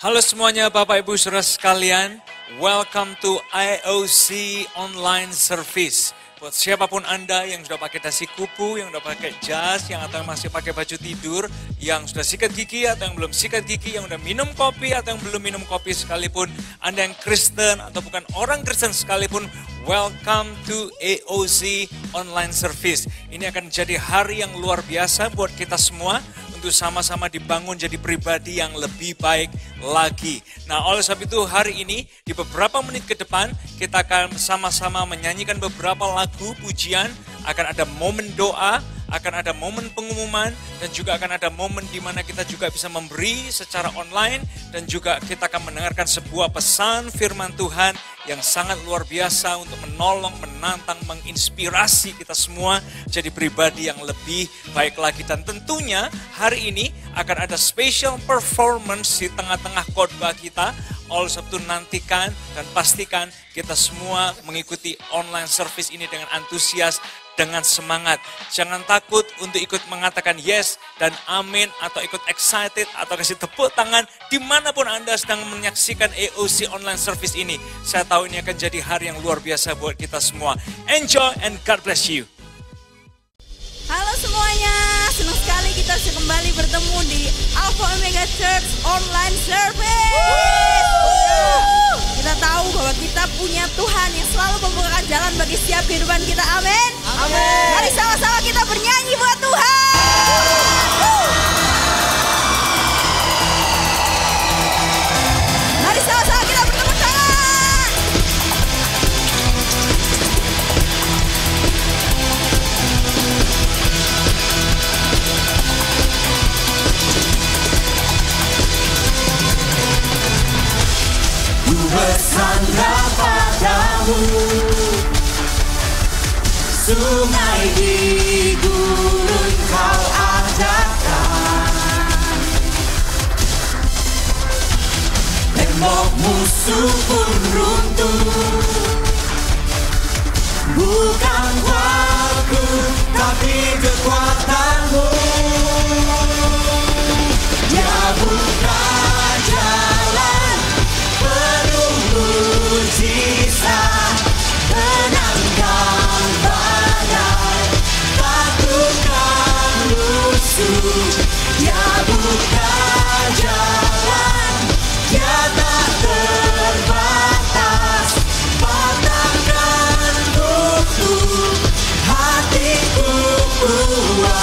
Halo semuanya Bapak Ibu Saudara sekalian, welcome to IOC Online Service. Buat siapapun Anda yang sudah pakai dasi kupu, yang sudah pakai jas, yang atau masih pakai baju tidur, yang sudah sikat gigi atau yang belum sikat gigi, yang sudah minum kopi atau yang belum minum kopi sekalipun, Anda yang Kristen atau bukan orang Kristen sekalipun, welcome to AOC Online Service. Ini akan jadi hari yang luar biasa buat kita semua, untuk sama-sama dibangun jadi pribadi yang lebih baik lagi. Nah, oleh sebab itu hari ini di beberapa menit ke depan kita akan sama-sama menyanyikan beberapa lagu pujian, akan ada momen doa, akan ada momen pengumuman, dan juga akan ada momen di mana kita juga bisa memberi secara online, dan juga kita akan mendengarkan sebuah pesan firman Tuhan yang sangat luar biasa untuk menolong, menantang, menginspirasi kita semua jadi pribadi yang lebih baik lagi. Dan tentunya hari ini akan ada special performance di tengah-tengah khotbah kita. Oleh sebab itu nantikan dan pastikan kita semua mengikuti online service ini dengan antusias, dengan semangat. Jangan takut untuk ikut mengatakan yes dan amin, atau ikut excited, atau kasih tepuk tangan dimanapun Anda sedang menyaksikan AOC online service ini. Saya tahu ini akan jadi hari yang luar biasa buat kita semua. Enjoy and God bless you. Halo semuanya, senang sekali kita bisa kembali bertemu di Alpha Omega Church Online Service. Kita tahu bahwa kita punya Tuhan yang selalu membukakan jalan bagi setiap kehidupan kita. Amin. Amin. Mari sama-sama kita bernyanyi buat Tuhan. Mari sama-sama kita bertepuk tangan. Bersandar padamu, sungai di gurun kau adakan, tembok musuh pun runtuh. Bukan kuatku, tapi kekuatanmu. Dia buka jalan penuh mujizat, tenangkan badai, taklukkan musuh. Dia buka jalan, dia tak terbatas, patahkan bukti hatiku kuat.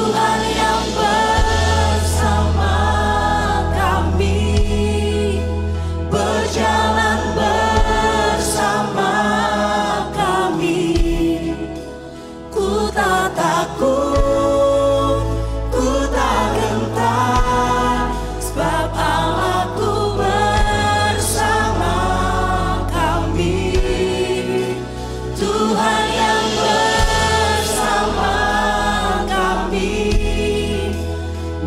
Tuhan yang bersama kami, berjalan bersama kami. Ku tak takut, ku tak gentar, sebab Allahku bersama kami. Tuhan yang bersama kami,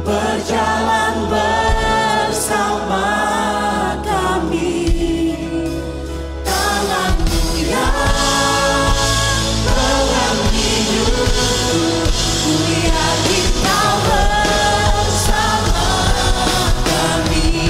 berjalan bersama kami. Tangan-Mu yang pegang hidupku, ku yakin Kau bersama kami.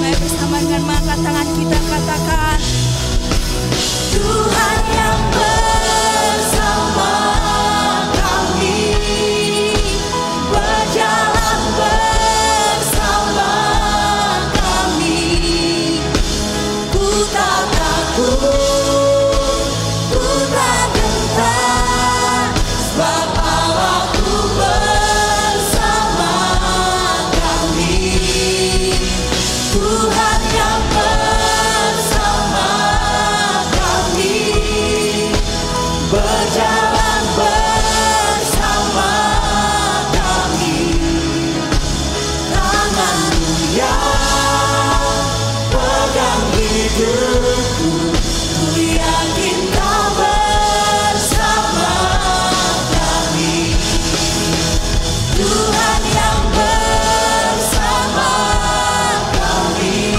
Mari bersama dengan mengangkat tangan kita katakan, Tuhan yang bersama kami, berjalan bersama kami. Ku tak takut, ku tak gentar, sebab Allahku bersama kami. Tuhan yang bersama kami, berjalan bersama kami. Tangan-Mu yang pegang hidupku, ku yakin Kau bersama kami. Tuhan yang bersama kami,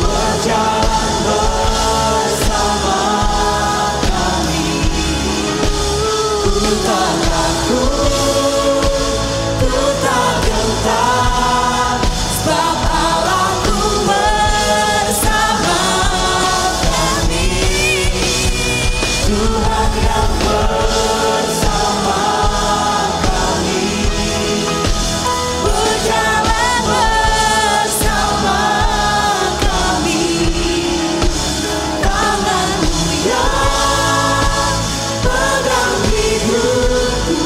berjalan bersama kami. Ku tak takut, ku tak gentar, sebab Allahku bersama kami. Tuhan yang bersama kami, berjalan bersama kami. Tangan-Mu yang pegang hidupku,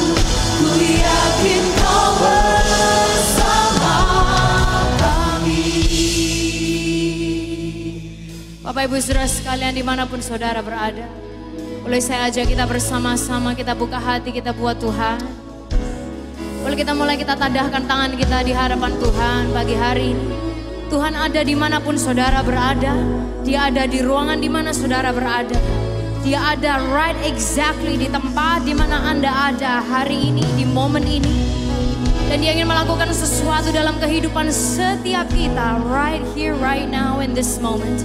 ku yakin Kau bersama kami. Bapak Ibu Saudara sekalian dimanapun saudara berada, boleh saya ajak kita bersama-sama kita buka hati kita buat Tuhan. Boleh kita mulai kita tadahkan tangan kita di hadapan Tuhan pagi hari ini. Tuhan ada dimanapun saudara berada. Dia ada di ruangan dimana saudara berada. Dia ada right exactly di tempat dimana Anda ada hari ini, di momen ini. Dan Dia ingin melakukan sesuatu dalam kehidupan setiap kita right here, right now, in this moment.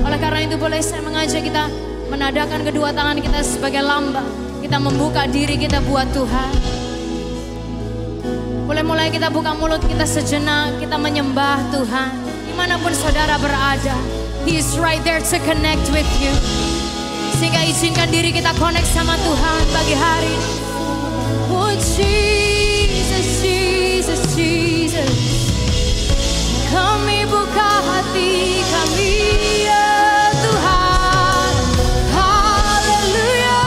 Oleh karena itu boleh saya mengajak kita menadakan kedua tangan kita sebagai lambang. Kita membuka diri kita buat Tuhan. Boleh mulai kita buka mulut kita sejenak, kita menyembah Tuhan. Dimanapun saudara berada, He is right there to connect with you. Sehingga izinkan diri kita connect sama Tuhan pagi hari ini. Oh Jesus, Jesus, Jesus, kami buka hati kami ya Tuhan. Haleluya.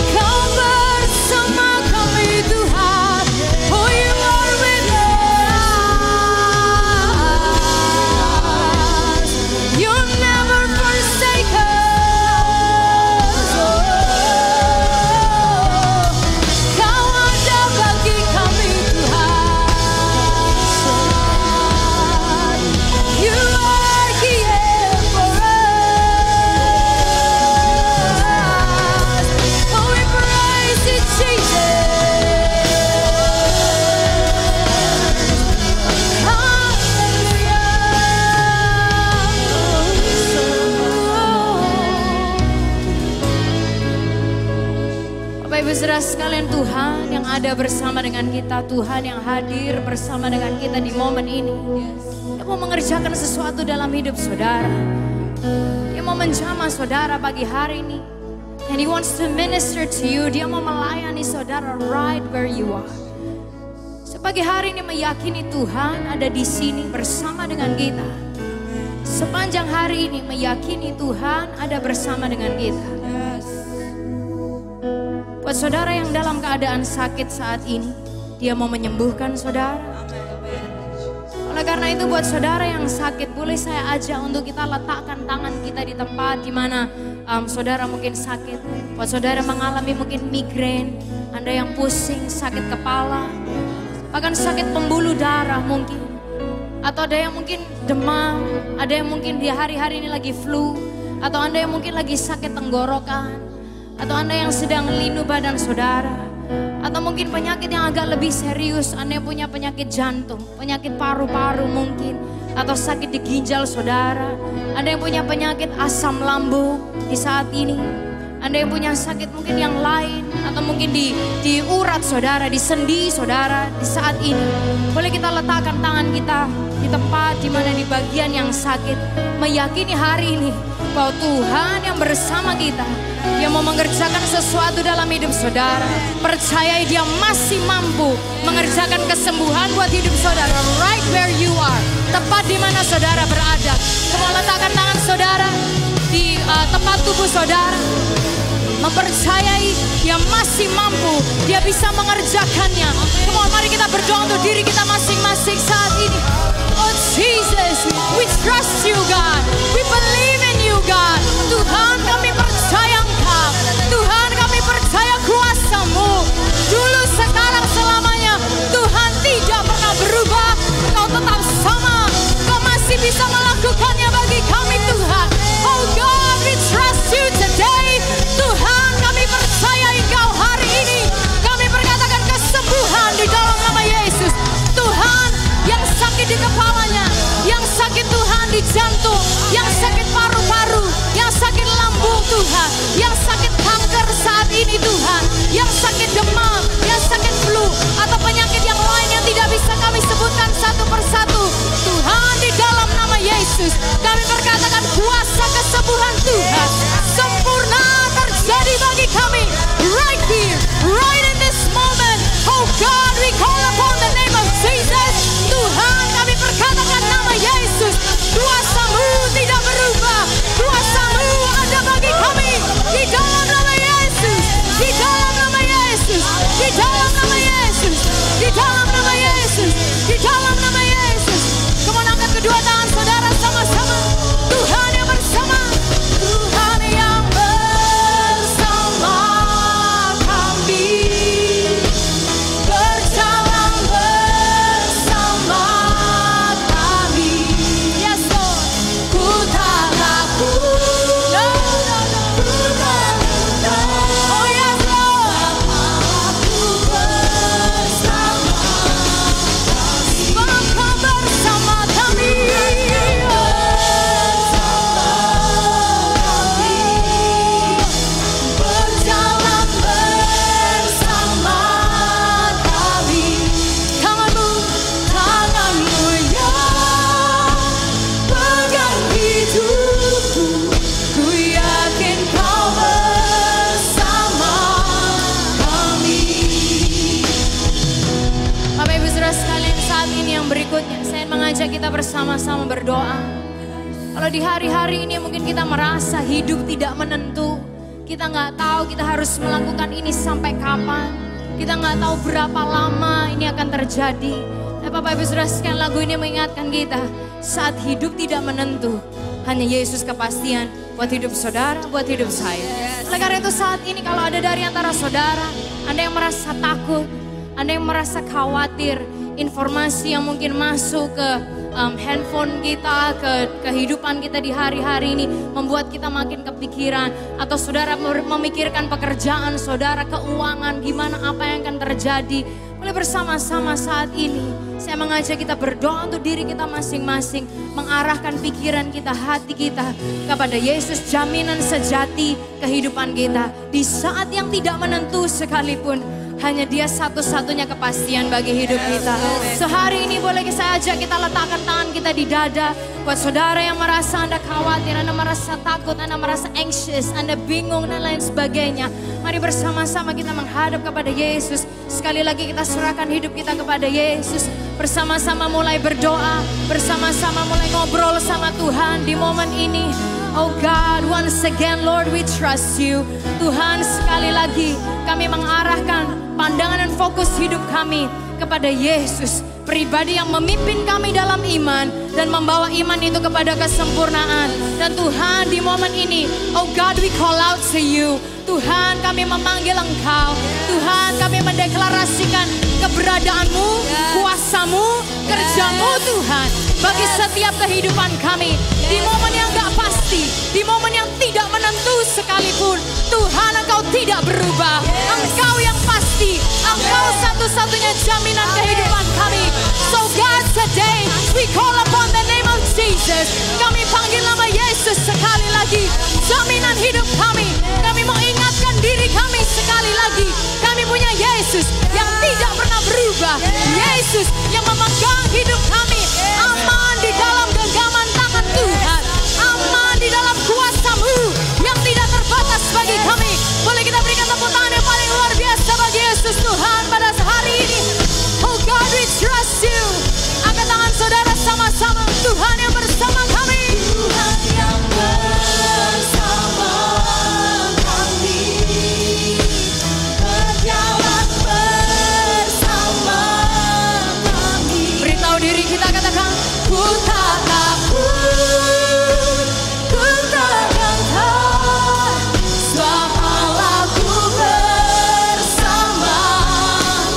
Kau Bapak Ibu Saudara sekalian, Tuhan yang ada bersama dengan kita, Tuhan yang hadir bersama dengan kita di momen ini. Dia mau mengerjakan sesuatu dalam hidup saudara. Dia mau menjamah saudara pagi hari ini. And He wants to minister to you. Dia mau melayani saudara right where you are. Pagi hari ini meyakini Tuhan ada di sini bersama dengan kita. Sepanjang hari ini meyakini Tuhan ada bersama dengan kita. Buat saudara yang dalam keadaan sakit saat ini, Dia mau menyembuhkan saudara. Oleh karena itu buat saudara yang sakit, boleh saya ajak untuk kita letakkan tangan kita di tempat di mana saudara mungkin sakit. Buat saudara mengalami mungkin migrain, Anda yang pusing, sakit kepala, bahkan sakit pembuluh darah mungkin. Atau ada yang mungkin demam, ada yang mungkin di hari-hari ini lagi flu. Atau Anda yang mungkin lagi sakit tenggorokan. Atau Anda yang sedang linu badan saudara. Atau mungkin penyakit yang agak lebih serius, Anda yang punya penyakit jantung, penyakit paru-paru mungkin. Atau sakit di ginjal saudara. Anda yang punya penyakit asam lambung di saat ini. Anda yang punya sakit mungkin yang lain, atau mungkin di urat saudara, di sendi saudara di saat ini. Boleh kita letakkan tangan kita di tempat di mana di bagian yang sakit. Meyakini hari ini bahwa Tuhan yang bersama kita, Dia mau mengerjakan sesuatu dalam hidup saudara. Percayai Dia masih mampu mengerjakan kesembuhan buat hidup saudara right where you are. Tepat di mana saudara berada. Semua letakkan tangan saudara di tempat tubuh saudara. Mempercayai Dia masih mampu, Dia bisa mengerjakannya. Come on, mari kita berdoa untuk diri kita masing-masing saat ini. Oh Jesus, we trust you God, we believe in you God. Tuhan, kami percaya Engkau, Tuhan kami percaya kuasa-Mu. Dulu, sekarang, selamanya, Tuhan tidak pernah berubah. Engkau tetap sama, Engkau masih bisa melakukannya bagi kami Tuhan. Oh God, we trust you today. Tuhan, kami percaya Engkau hari ini. Kami berkatakan kesembuhan di dalam nama Yesus. Tuhan, yang sakit di kepalanya, yang sakit Tuhan di jantung, yang sakit paru-paru, yang sakit lambung Tuhan, yang sakit kanker saat ini Tuhan, yang sakit demam, yang sakit flu, atau penyakit yang lain yang tidak bisa kami sebutkan satu persatu. Tuhan, di dalam nama Yesus, kami berkatakan kuasa kesembuhan Tuhan sempurna terjadi bagi kami right here, right in this moment. Oh God, we call upon the name of Jesus. Tuhan, kami perkatakan nama Yesus. Kuasa-Mu tidak berubah. Kuasa-Mu ada bagi kami. Di dalam nama Yesus. Di dalam nama Yesus. Di dalam nama Yesus. Di dalam nama Yesus. Di dalam nama Yesus. Kemudian angkat kedua tangan saudara sama-sama. Tuhan yang bersama. Tuhan yang bersama kami. Berjalan bersama kami. Yes Lord. Ku tak takut. No. Ku tak takut. Oh yes Lord. Aku bersama. Maka bersama kami. Berjalan bersama kami. Tanganmu yang pegang hidupku. Ku yakin Kau bersama kami. Bapak Ibu Saudara sekalian, saat ini yang berikutnya saya mengajak kita bersama-sama berdoa. Kalau di hari-hari ini mungkin kita merasa hidup tidak menentu, kita nggak tahu kita harus melakukan ini sampai kapan, kita nggak tahu berapa lama ini akan terjadi. Bapak Ibu Saudara sekalian, lagu ini mengingatkan kita saat hidup tidak menentu, hanya Yesus kepastian buat hidup saudara, buat hidup saya. Oleh karena itu saat ini kalau ada dari antara saudara, Anda yang merasa takut, Anda yang merasa khawatir, informasi yang mungkin masuk ke handphone kita, ke kehidupan kita di hari-hari ini membuat kita makin kepikiran, atau saudara memikirkan pekerjaan saudara, keuangan, gimana apa yang akan terjadi. Boleh bersama-sama saat ini saya mengajak kita berdoa untuk diri kita masing-masing, mengarahkan pikiran kita, hati kita kepada Yesus, jaminan sejati kehidupan kita. Di saat yang tidak menentu sekalipun, hanya Dia satu-satunya kepastian bagi hidup kita. So hari ini boleh saya ajak kita letakkan tangan kita di dada. Buat saudara yang merasa Anda khawatir, Anda merasa takut, Anda merasa anxious, Anda bingung dan lain sebagainya. Mari bersama-sama kita menghadap kepada Yesus. Sekali lagi kita serahkan hidup kita kepada Yesus. Bersama-sama mulai berdoa, bersama-sama mulai ngobrol sama Tuhan di momen ini. Oh God, once again Lord we trust you. Tuhan, sekali lagi kami mengarahkan pandangan dan fokus hidup kami kepada Yesus, pribadi yang memimpin kami dalam iman dan membawa iman itu kepada kesempurnaan. Dan Tuhan, di momen ini, oh God, we call out to you. Tuhan, kami memanggil Engkau. Tuhan, kami mendeklarasikan keberadaanmu, kuasamu, kerjamu Tuhan, bagi setiap kehidupan kami. Di momen yang gak pasti, di momen yang tidak menentu sekalipun, Tuhan, Engkau tidak berubah. Engkau yang pasti, Engkau satu-satunya jaminan kehidupan kami. So God, today we call upon the name of Jesus. Kami panggil nama Yesus sekali lagi, jaminan hidup kami. Kami mau ingatkan diri kami sekali lagi, kami punya Yesus yang tidak pernah berubah. Yesus yang memegang hidup kami, aman di dalam genggaman tangan Tuhan, aman di dalam kuasa-Mu yang tidak terbatas bagi kami. Boleh kita berikan tepuk tangan yang paling luar biasa bagi Yesus Tuhan pada hari ini. Oh God, we trust you. Angkat tangan saudara sama-sama. Tuhan yang bersama kami, Tuhan yang bersama kami, berjalan bersama kami. Beritahu diri kita, katakan, ku tak takut, ku takkan takut, sebab Allahku bersama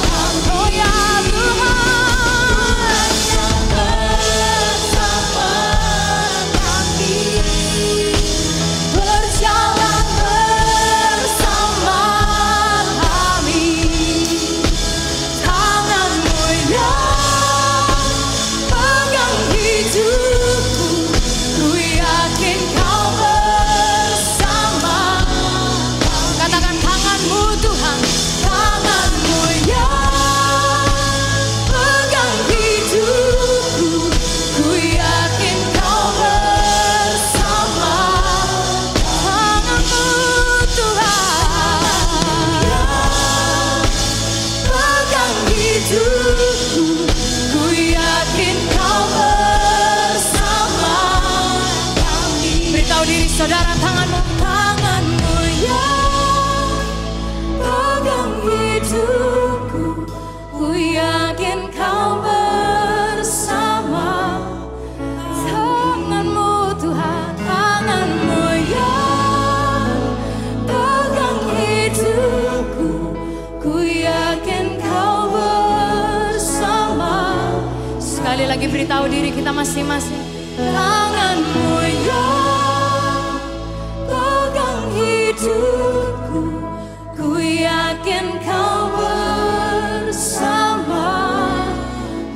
kami. Oh ya Tuhan yang bersama kami, berjalan bersama kami. Tangan-Mu yang pegang hidupku, ku yakin Kau bersama. Katakan, tangan-Mu Tuhan, tangan-Mu yang pegang hidupku, ku yakin Kau bersama. Tangan-Mu Tuhan yang pegang hidupku, ku yakin Kau bersama kami. Beritahu diri saudara, tangan-Mu, tangan-Mu yang pegang hidupku, ku yakin Kau bersama. Tangan-Mu Tuhan, tangan-Mu yang pegang hidupku, ku yakin Kau bersama. Sekali lagi beritahu diri kita masing-masing, tangan-Mu yang pegang hidupku, ku yakin Kau bersama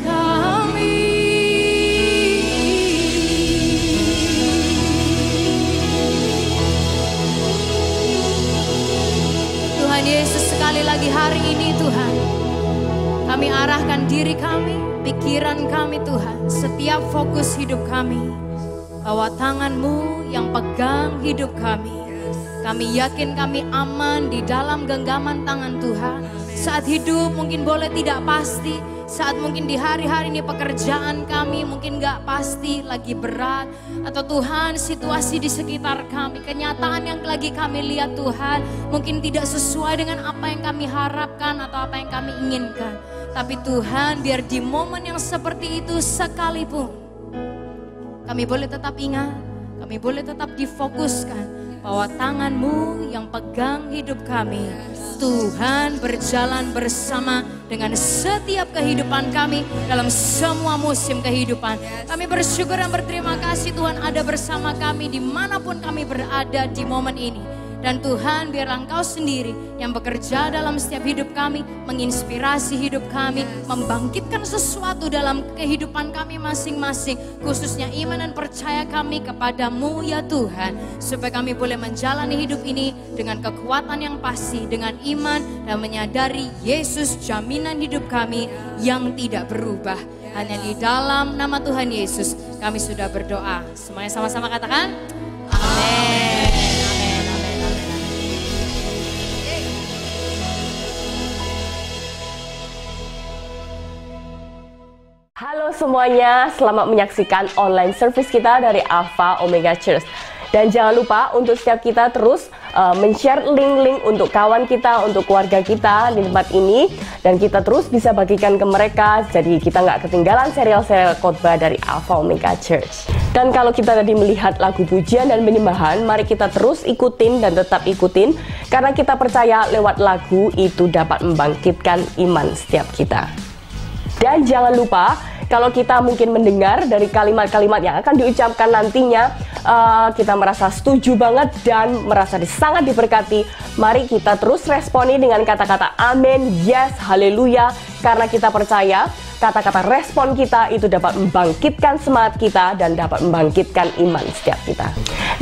kami. Tuhan Yesus, sekali lagi hari ini Tuhan, kami arahkan diri kami, pikiran kami Tuhan, setiap fokus hidup kami, bahwa tangan-Mu yang pegang hidup kami. Kami yakin kami aman di dalam genggaman tangan Tuhan. Saat hidup mungkin boleh tidak pasti, saat mungkin di hari-hari ini pekerjaan kami mungkin gak pasti, lagi berat, atau Tuhan situasi di sekitar kami, kenyataan yang lagi kami lihat Tuhan mungkin tidak sesuai dengan apa yang kami harapkan atau apa yang kami inginkan. Tapi Tuhan, biar di momen yang seperti itu sekalipun, kami boleh tetap ingat, kami boleh tetap difokuskan bahwa tangan-Mu yang pegang hidup kami. Tuhan berjalan bersama dengan setiap kehidupan kami dalam semua musim kehidupan. Kami bersyukur dan berterima kasih Tuhan ada bersama kami dimanapun kami berada di momen ini. Dan Tuhan, biarlah Engkau sendiri yang bekerja dalam setiap hidup kami, menginspirasi hidup kami, membangkitkan sesuatu dalam kehidupan kami masing-masing, khususnya iman dan percaya kami kepadamu ya Tuhan, supaya kami boleh menjalani hidup ini dengan kekuatan yang pasti, dengan iman dan menyadari Yesus jaminan hidup kami yang tidak berubah. Hanya di dalam nama Tuhan Yesus kami sudah berdoa. Semuanya sama-sama katakan amin. Halo semuanya, selamat menyaksikan online service kita dari Alpha Omega Church. Dan jangan lupa untuk setiap kita terus men-share link-link untuk kawan kita, untuk keluarga kita di tempat ini. Dan kita terus bisa bagikan ke mereka, jadi kita nggak ketinggalan serial-serial khotbah dari Alpha Omega Church. Dan kalau kita tadi melihat lagu pujian dan penyembahan, mari kita terus ikutin dan tetap ikutin. Karena kita percaya lewat lagu itu dapat membangkitkan iman setiap kita. Dan jangan lupa, kalau kita mungkin mendengar dari kalimat-kalimat yang akan diucapkan nantinya, kita merasa setuju banget dan merasa sangat diberkati. Mari kita terus responi dengan kata-kata amin, yes, haleluya. Karena kita percaya kata-kata respon kita itu dapat membangkitkan semangat kita dan dapat membangkitkan iman setiap kita.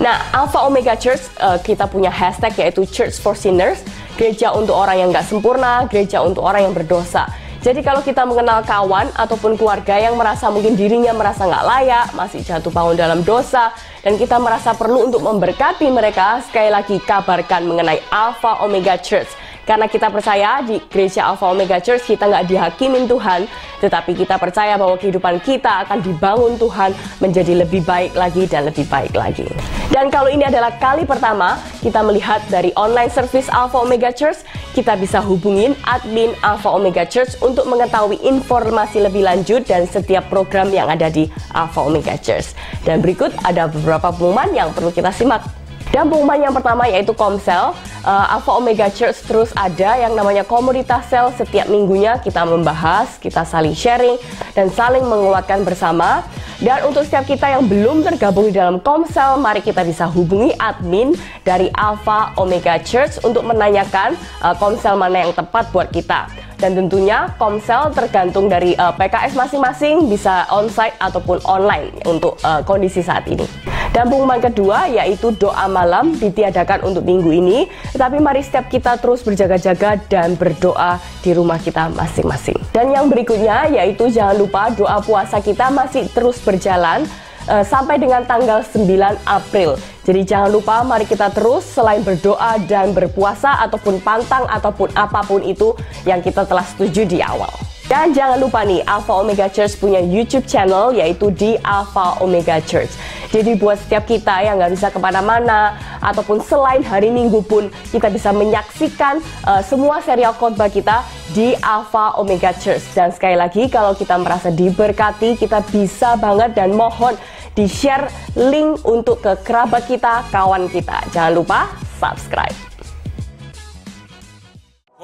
Nah, Alpha Omega Church, kita punya hashtag yaitu Church for Sinners, gereja untuk orang yang gak sempurna, gereja untuk orang yang berdosa. Jadi kalau kita mengenal kawan ataupun keluarga yang merasa mungkin dirinya merasa nggak layak, masih jatuh bangun dalam dosa, dan kita merasa perlu untuk memberkati mereka, sekali lagi kabarkan mengenai Alpha Omega Church. Karena kita percaya di gereja Alpha Omega Church kita nggak dihakimin Tuhan, tetapi kita percaya bahwa kehidupan kita akan dibangun Tuhan menjadi lebih baik lagi dan lebih baik lagi. Dan kalau ini adalah kali pertama kita melihat dari online service Alpha Omega Church, kita bisa hubungin admin Alpha Omega Church untuk mengetahui informasi lebih lanjut dan setiap program yang ada di Alpha Omega Church. Dan berikut ada beberapa pengumuman yang perlu kita simak. Dan pengumuman yang pertama yaitu Komsel. Alpha Omega Church terus ada yang namanya komunitas sel. Setiap minggunya kita membahas, kita saling sharing dan saling menguatkan bersama. Dan untuk setiap kita yang belum tergabung di dalam Komsel, mari kita bisa hubungi admin dari Alpha Omega Church untuk menanyakan Komsel mana yang tepat buat kita. Dan tentunya Komsel tergantung dari PKS masing-masing, bisa onsite ataupun online untuk kondisi saat ini. Dan pengumuman kedua yaitu doa malam ditiadakan untuk minggu ini. Tetapi mari setiap kita terus berjaga-jaga dan berdoa di rumah kita masing-masing. Dan yang berikutnya yaitu jangan lupa doa puasa kita masih terus berjalan sampai dengan tanggal 9 April. Jadi jangan lupa mari kita terus selain berdoa dan berpuasa ataupun pantang ataupun apapun itu yang kita telah setuju di awal. Dan jangan lupa nih, Alpha Omega Church punya YouTube channel yaitu di Alpha Omega Church. Jadi buat setiap kita yang nggak bisa kemana-mana ataupun selain hari Minggu pun kita bisa menyaksikan semua serial khotbah kita di Alpha Omega Church. Dan sekali lagi kalau kita merasa diberkati, kita bisa banget dan mohon di-share link untuk ke kerabat kita, kawan kita. Jangan lupa subscribe.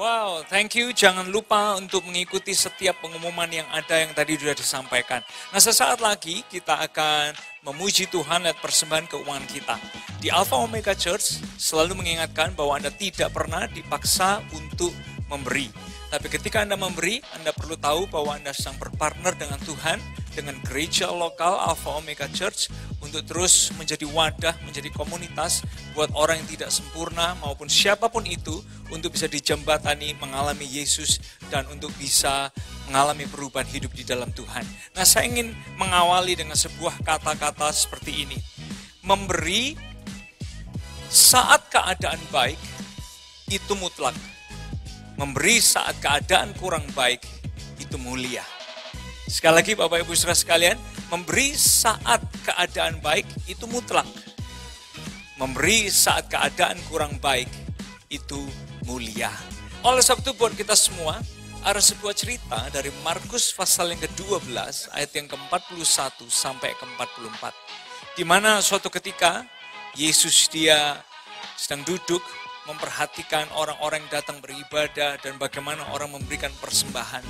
Wow, thank you. Jangan lupa untuk mengikuti setiap pengumuman yang ada yang tadi sudah disampaikan. Nah, sesaat lagi kita akan memuji Tuhan lewat persembahan keuangan kita. Di Alpha Omega Church selalu mengingatkan bahwa Anda tidak pernah dipaksa untuk memberi. Tapi ketika Anda memberi, Anda perlu tahu bahwa Anda sedang berpartner dengan Tuhan, dengan gereja lokal Alpha Omega Church untuk terus menjadi wadah, menjadi komunitas buat orang yang tidak sempurna maupun siapapun itu untuk bisa dijembatani mengalami Yesus dan untuk bisa mengalami perubahan hidup di dalam Tuhan. Nah, saya ingin mengawali dengan sebuah kata-kata seperti ini. Memberi saat keadaan baik itu mutlak. Memberi saat keadaan kurang baik itu mulia. Sekali lagi Bapak Ibu Saudara sekalian, memberi saat keadaan baik itu mutlak. Memberi saat keadaan kurang baik itu mulia. Oleh sebab itu buat kita semua, ada sebuah cerita dari Markus pasal yang ke-12 ayat yang ke-41 sampai ke-44. Di mana suatu ketika Yesus dia sedang duduk memperhatikan orang-orang yang datang beribadah dan bagaimana orang memberikan persembahan.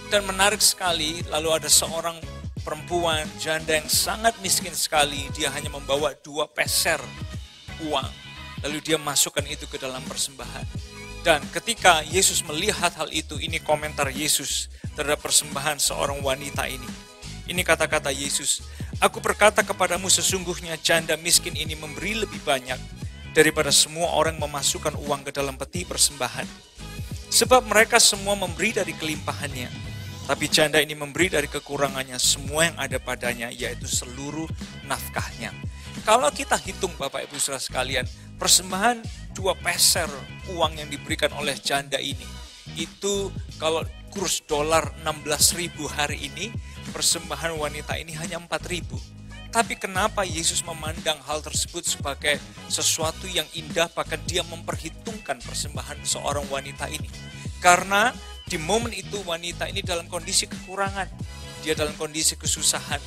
Dan menarik sekali, lalu ada seorang perempuan janda yang sangat miskin sekali, dia hanya membawa 2 peser uang. lalu dia masukkan itu ke dalam persembahan. Dan ketika Yesus melihat hal itu, ini komentar Yesus terhadap persembahan seorang wanita ini. Ini kata-kata Yesus, "Aku berkata kepadamu sesungguhnya janda miskin ini memberi lebih banyak daripada semua orang memasukkan uang ke dalam peti persembahan. Sebab mereka semua memberi dari kelimpahannya, tapi janda ini memberi dari kekurangannya semua yang ada padanya, yaitu seluruh nafkahnya." Kalau kita hitung Bapak Ibu Saudara sekalian, persembahan 2 peser uang yang diberikan oleh janda ini, itu kalau kurs dolar 16.000 hari ini, persembahan wanita ini hanya 4.000. Tapi kenapa Yesus memandang hal tersebut sebagai sesuatu yang indah, bahkan dia memperhitungkan persembahan seorang wanita ini? Karena di momen itu wanita ini dalam kondisi kekurangan, dia dalam kondisi kesusahan,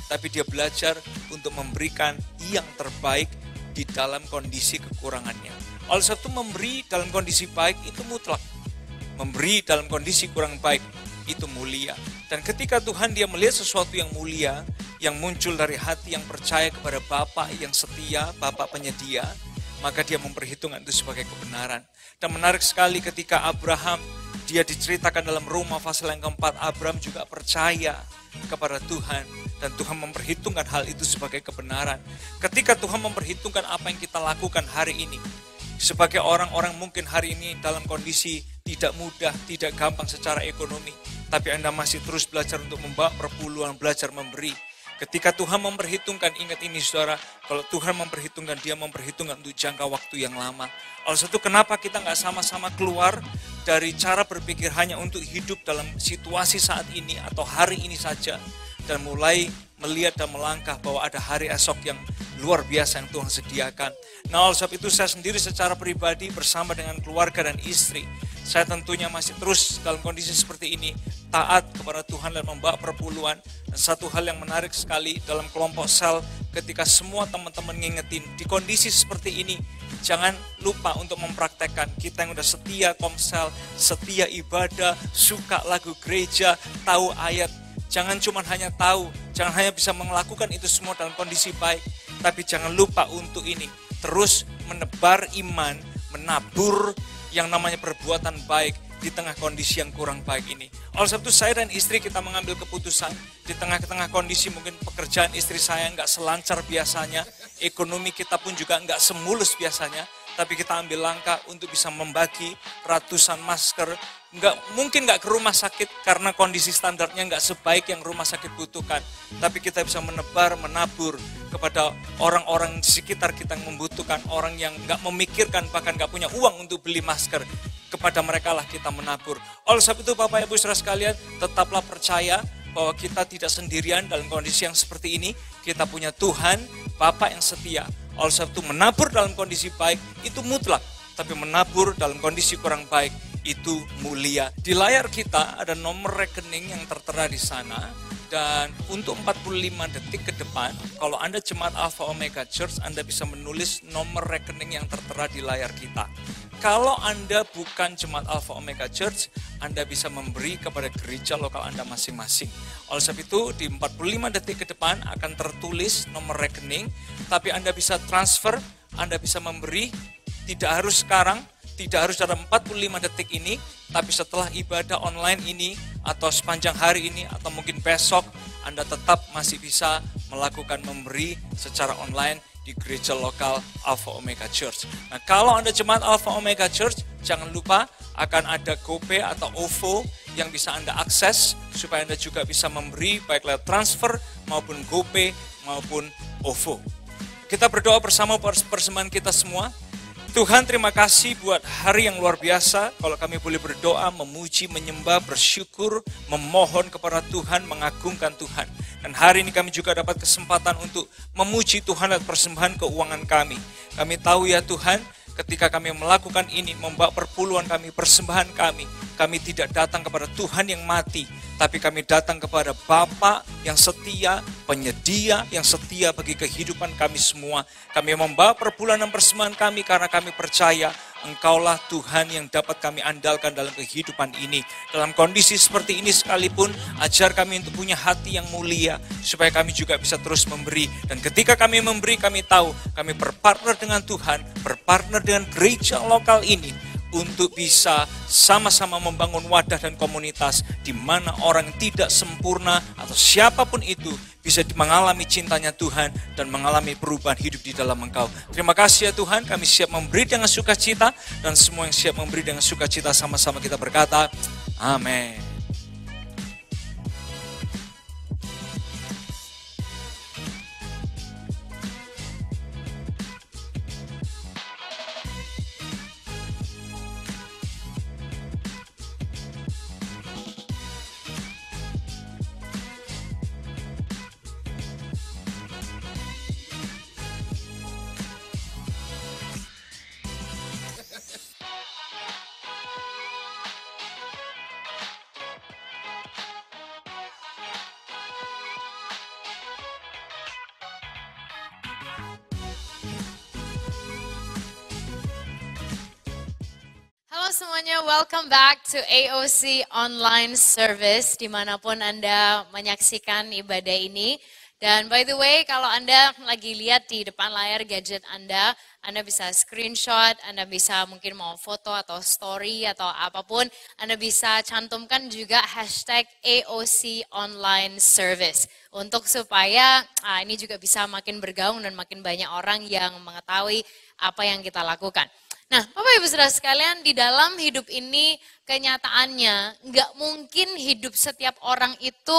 tapi dia belajar untuk memberikan yang terbaik di dalam kondisi kekurangannya. Oleh sebab itu memberi dalam kondisi baik itu mutlak. Memberi dalam kondisi kurang baik itu mulia. Dan ketika Tuhan dia melihat sesuatu yang mulia, yang muncul dari hati yang percaya kepada Bapa yang setia, Bapa penyedia, maka dia memperhitungkan itu sebagai kebenaran. Dan menarik sekali ketika Abraham, dia diceritakan dalam Roma pasal yang keempat, Abraham juga percaya kepada Tuhan. Dan Tuhan memperhitungkan hal itu sebagai kebenaran. Ketika Tuhan memperhitungkan apa yang kita lakukan hari ini, sebagai orang-orang mungkin hari ini dalam kondisi tidak mudah, tidak gampang secara ekonomi, tapi Anda masih terus belajar untuk membawa perpuluhan, belajar memberi. Ketika Tuhan memperhitungkan, ingat ini saudara, kalau Tuhan memperhitungkan, dia memperhitungkan untuk jangka waktu yang lama. Oleh sebab itu kenapa kita nggak sama-sama keluar dari cara berpikir hanya untuk hidup dalam situasi saat ini atau hari ini saja, dan mulai melihat dan melangkah bahwa ada hari esok yang luar biasa yang Tuhan sediakan. Nah, oleh sebab itu saya sendiri secara pribadi bersama dengan keluarga dan istri, saya tentunya masih terus dalam kondisi seperti ini, taat kepada Tuhan dan membawa perpuluhan. Dan satu hal yang menarik sekali dalam kelompok sel, ketika semua teman-teman ngingetin di kondisi seperti ini, jangan lupa untuk mempraktekkan. Kita yang udah setia komsel, setia ibadah, suka lagu gereja, tahu ayat, jangan cuma hanya tahu, jangan hanya bisa melakukan itu semua dalam kondisi baik, tapi jangan lupa untuk ini, terus menebar iman, menabur yang namanya perbuatan baik di tengah kondisi yang kurang baik ini. Oleh sebab itu saya dan istri kita mengambil keputusan di tengah-tengah kondisi mungkin pekerjaan istri saya nggak selancar biasanya, ekonomi kita pun juga nggak semulus biasanya, tapi kita ambil langkah untuk bisa membagi ratusan masker. Mungkin nggak ke rumah sakit karena kondisi standarnya nggak sebaik yang rumah sakit butuhkan, tapi kita bisa menebar, menabur kepada orang-orang di sekitar kita yang membutuhkan, orang yang nggak memikirkan bahkan nggak punya uang untuk beli masker, kepada mereka lah kita menabur. Oleh sebab itu Bapak Ibu Saudara sekalian, tetaplah percaya bahwa kita tidak sendirian dalam kondisi yang seperti ini. Kita punya Tuhan, Bapa yang setia. Oleh sebab itu menabur dalam kondisi baik itu mutlak, tapi menabur dalam kondisi kurang baik itu mulia. Di layar kita ada nomor rekening yang tertera di sana, dan untuk 45 detik ke depan, kalau Anda jemaat Alpha Omega Church, Anda bisa menulis nomor rekening yang tertera di layar kita. Kalau Anda bukan jemaat Alpha Omega Church, Anda bisa memberi kepada gereja lokal Anda masing-masing. Oleh sebab itu, di 45 detik ke depan akan tertulis nomor rekening, tapi Anda bisa transfer, Anda bisa memberi, tidak harus sekarang, tidak harus dalam 45 detik ini, tapi setelah ibadah online ini, atau sepanjang hari ini, atau mungkin besok, Anda tetap masih bisa melakukan memberi secara online di gereja lokal Alpha Omega Church. Nah, kalau Anda jemaat Alpha Omega Church, jangan lupa akan ada GoPay atau OVO yang bisa Anda akses, supaya Anda juga bisa memberi baik lewat transfer maupun GoPay maupun OVO. Kita berdoa bersama persembahan kita semua. Tuhan, terima kasih buat hari yang luar biasa. Kalau kami boleh berdoa, memuji, menyembah, bersyukur, memohon kepada Tuhan, mengagungkan Tuhan. Dan hari ini kami juga dapat kesempatan untuk memuji Tuhan lewat persembahan keuangan kami. Kami tahu ya Tuhan, ketika kami melakukan ini, membawa perpuluhan kami, persembahan kami tidak datang kepada Tuhan yang mati, tapi kami datang kepada Bapa yang setia, penyedia yang setia bagi kehidupan kami semua. Kami membawa perpuluhan dan persembahan kami karena kami percaya Engkaulah Tuhan yang dapat kami andalkan dalam kehidupan ini. Dalam kondisi seperti ini sekalipun, ajar kami untuk punya hati yang mulia, supaya kami juga bisa terus memberi. Dan ketika kami memberi, kami tahu kami berpartner dengan Tuhan, berpartner dengan gereja lokal ini, untuk bisa sama-sama membangun wadah dan komunitas di mana orang tidak sempurna atau siapapun itu bisa mengalami cintanya Tuhan dan mengalami perubahan hidup di dalam Engkau. Terima kasih ya Tuhan, kami siap memberi dengan sukacita, dan semua yang siap memberi dengan sukacita sama-sama kita berkata, amin. Halo semuanya, welcome back to AOC Online Service dimanapun Anda menyaksikan ibadah ini. Dan by the way, kalau Anda lagi lihat di depan layar gadget Anda bisa screenshot, Anda bisa mungkin mau foto atau story atau apapun, Anda bisa cantumkan juga hashtag AOC Online Service. Untuk supaya ini juga bisa makin bergaung dan makin banyak orang yang mengetahui apa yang kita lakukan. Nah, Bapak Ibu Saudara sekalian, di dalam hidup ini kenyataannya nggak mungkin hidup setiap orang itu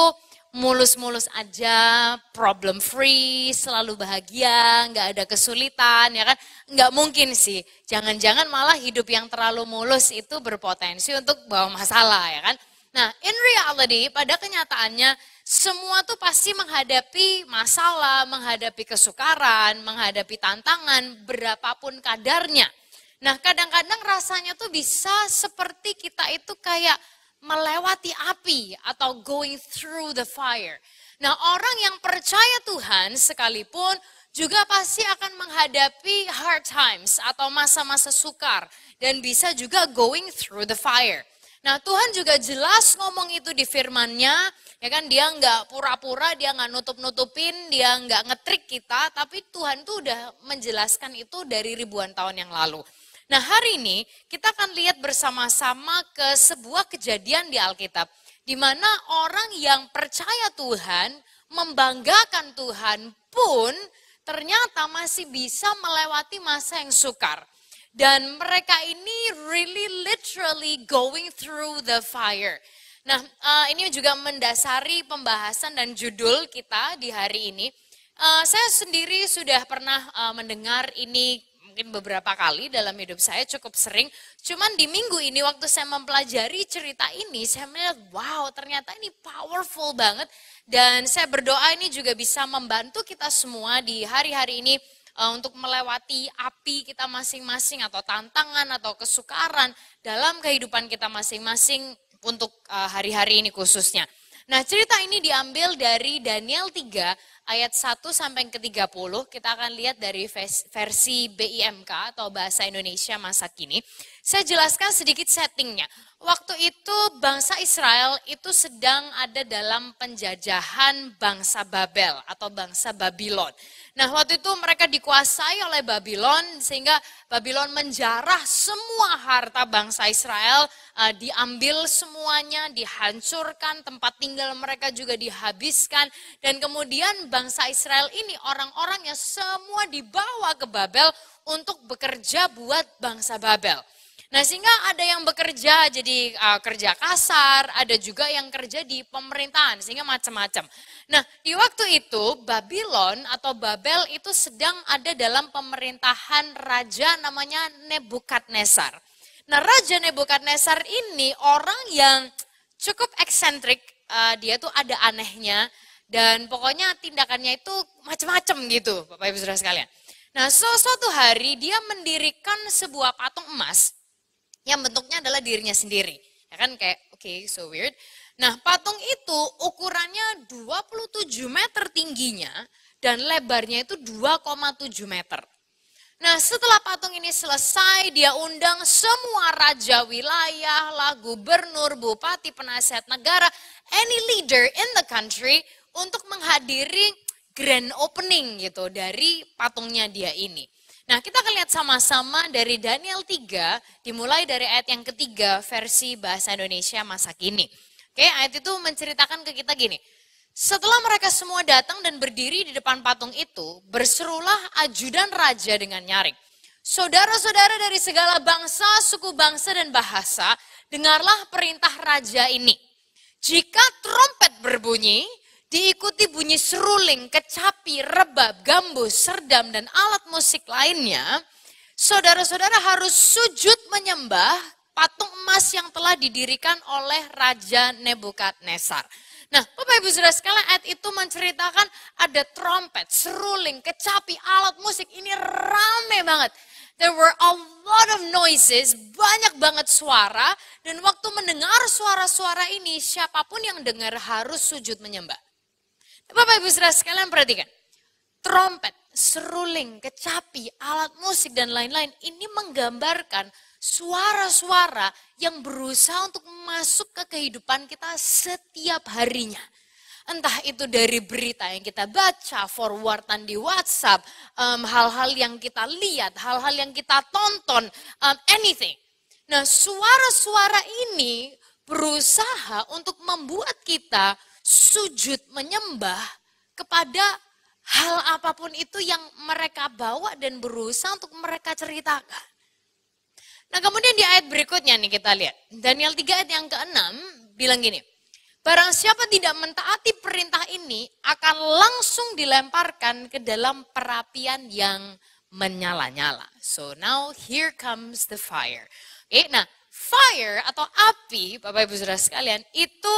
mulus-mulus aja, problem free, selalu bahagia, nggak ada kesulitan, ya kan? Nggak mungkin sih. Jangan-jangan malah hidup yang terlalu mulus itu berpotensi untuk bawa masalah, ya kan? Nah, in reality, pada kenyataannya semua tuh pasti menghadapi masalah, menghadapi kesukaran, menghadapi tantangan, berapapun kadarnya. Nah, kadang-kadang rasanya tuh bisa seperti kita itu kayak melewati api atau going through the fire. Nah, orang yang percaya Tuhan sekalipun juga pasti akan menghadapi hard times atau masa-masa sukar dan bisa juga going through the fire. Nah, Tuhan juga jelas ngomong itu di firman-Nya, ya kan, dia nggak pura-pura, dia nggak nutup-nutupin, dia nggak ngetrik kita, tapi Tuhan tuh udah menjelaskan itu dari ribuan tahun yang lalu. Nah, hari ini kita akan lihat bersama-sama ke sebuah kejadian di Alkitab, di mana orang yang percaya Tuhan, membanggakan Tuhan pun ternyata masih bisa melewati masa yang sukar. Dan mereka ini really literally going through the fire. Nah, ini juga mendasari pembahasan dan judul kita di hari ini. Saya sendiri sudah pernah mendengar ini mungkin beberapa kali dalam hidup saya, cukup sering. Cuman di minggu ini waktu saya mempelajari cerita ini, saya melihat wow, ternyata ini powerful banget. Dan saya berdoa ini juga bisa membantu kita semua di hari-hari ini untuk melewati api kita masing-masing atau tantangan atau kesukaran dalam kehidupan kita masing-masing untuk hari-hari ini khususnya. Nah, cerita ini diambil dari Daniel 3 ayat 1 sampai ke 30. Kita akan lihat dari versi BIMK atau Bahasa Indonesia Masa Kini. Saya jelaskan sedikit settingnya. Waktu itu bangsa Israel itu sedang ada dalam penjajahan bangsa Babel atau bangsa Babylon. Nah, waktu itu mereka dikuasai oleh Babylon sehingga Babylon menjarah semua harta bangsa Israel, diambil semuanya, dihancurkan, tempat tinggal mereka juga dihabiskan. Dan kemudian bangsa Israel ini orang-orang yang semua dibawa ke Babel untuk bekerja buat bangsa Babel. Nah, sehingga ada yang bekerja jadi kerja kasar, ada juga yang kerja di pemerintahan, sehingga macam-macam. Nah, di waktu itu Babylon atau Babel itu sedang ada dalam pemerintahan raja namanya Nebukadnezar. Nah, Raja Nebukadnezar ini orang yang cukup eksentrik, dia tuh ada anehnya, dan pokoknya tindakannya itu macam-macam gitu, Bapak Ibu Saudara sekalian. Nah, suatu hari dia mendirikan sebuah patung emas, yang bentuknya adalah dirinya sendiri. Ya kan kayak okay, so weird. Nah, patung itu ukurannya 27 meter tingginya dan lebarnya itu 2,7 meter. Nah setelah patung ini selesai, dia undang semua raja wilayah, lah gubernur, bupati, penasihat negara, any leader in the country untuk menghadiri grand opening gitu dari patungnya dia ini. Nah kita akan lihat sama-sama dari Daniel 3, dimulai dari ayat yang ketiga versi bahasa Indonesia masa kini. Oke, ayat itu menceritakan ke kita gini. Setelah mereka semua datang dan berdiri di depan patung itu, berserulah ajudan raja dengan nyaring. Saudara-saudara dari segala bangsa, suku bangsa dan bahasa, dengarlah perintah raja ini. Jika trompet berbunyi, diikuti bunyi seruling, kecapi, rebab, gambus, serdam, dan alat musik lainnya, saudara-saudara harus sujud menyembah patung emas yang telah didirikan oleh Raja Nebukadnezar. Nah, Bapak Ibu Saudara sekalian, ayat itu menceritakan ada trompet, seruling, kecapi, alat musik. Ini rame banget. There were a lot of noises, banyak banget suara. Dan waktu mendengar suara-suara ini, siapapun yang dengar harus sujud menyembah. Bapak Ibu Saudara sekalian perhatikan. Trompet, seruling, kecapi, alat musik dan lain-lain. Ini menggambarkan suara-suara yang berusaha untuk masuk ke kehidupan kita setiap harinya. Entah itu dari berita yang kita baca, forwardan di WhatsApp, hal-hal yang kita lihat, hal-hal yang kita tonton, anything. Nah suara-suara ini berusaha untuk membuat kita sujud menyembah kepada hal apapun itu yang mereka bawa dan berusaha untuk mereka ceritakan. Nah kemudian di ayat berikutnya nih kita lihat. Daniel 3 ayat yang ke-6 bilang gini. Barang siapa tidak mentaati perintah ini akan langsung dilemparkan ke dalam perapian yang menyala-nyala. So now here comes the fire. Oke, nah fire atau api Bapak Ibu Saudara sekalian itu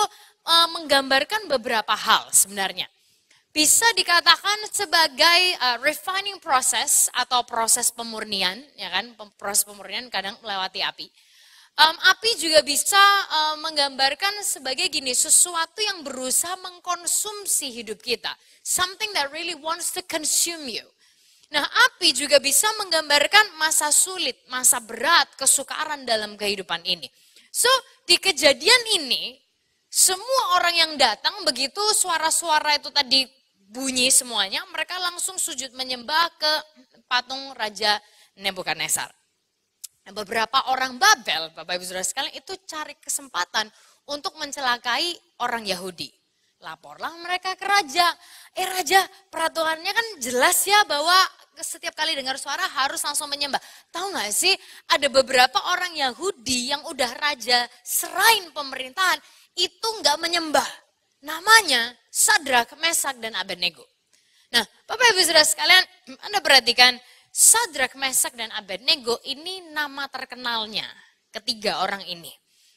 menggambarkan beberapa hal sebenarnya. Bisa dikatakan sebagai refining process atau proses pemurnian, ya kan? Proses pemurnian kadang melewati api. Api juga bisa menggambarkan sebagai gini, sesuatu yang berusaha mengkonsumsi hidup kita. Something that really wants to consume you. Nah, api juga bisa menggambarkan masa sulit, masa berat, kesukaran dalam kehidupan ini. So, di kejadian ini, semua orang yang datang begitu suara-suara itu tadi bunyi semuanya, mereka langsung sujud menyembah ke patung Raja Nebukadnezar. Nah, beberapa orang Babel, Bapak Ibu Saudara sekalian, itu cari kesempatan untuk mencelakai orang Yahudi. Laporlah mereka ke raja. Raja, peraturannya kan jelas ya bahwa setiap kali dengar suara harus langsung menyembah. Tahu gak sih, ada beberapa orang Yahudi yang udah raja serain pemerintahan, itu gak menyembah. Namanya Sadrak, Mesak, dan Abednego. Nah, Bapak Ibu Saudara sekalian, Anda perhatikan Sadrak, Mesak, dan Abednego ini nama terkenalnya ketiga orang ini.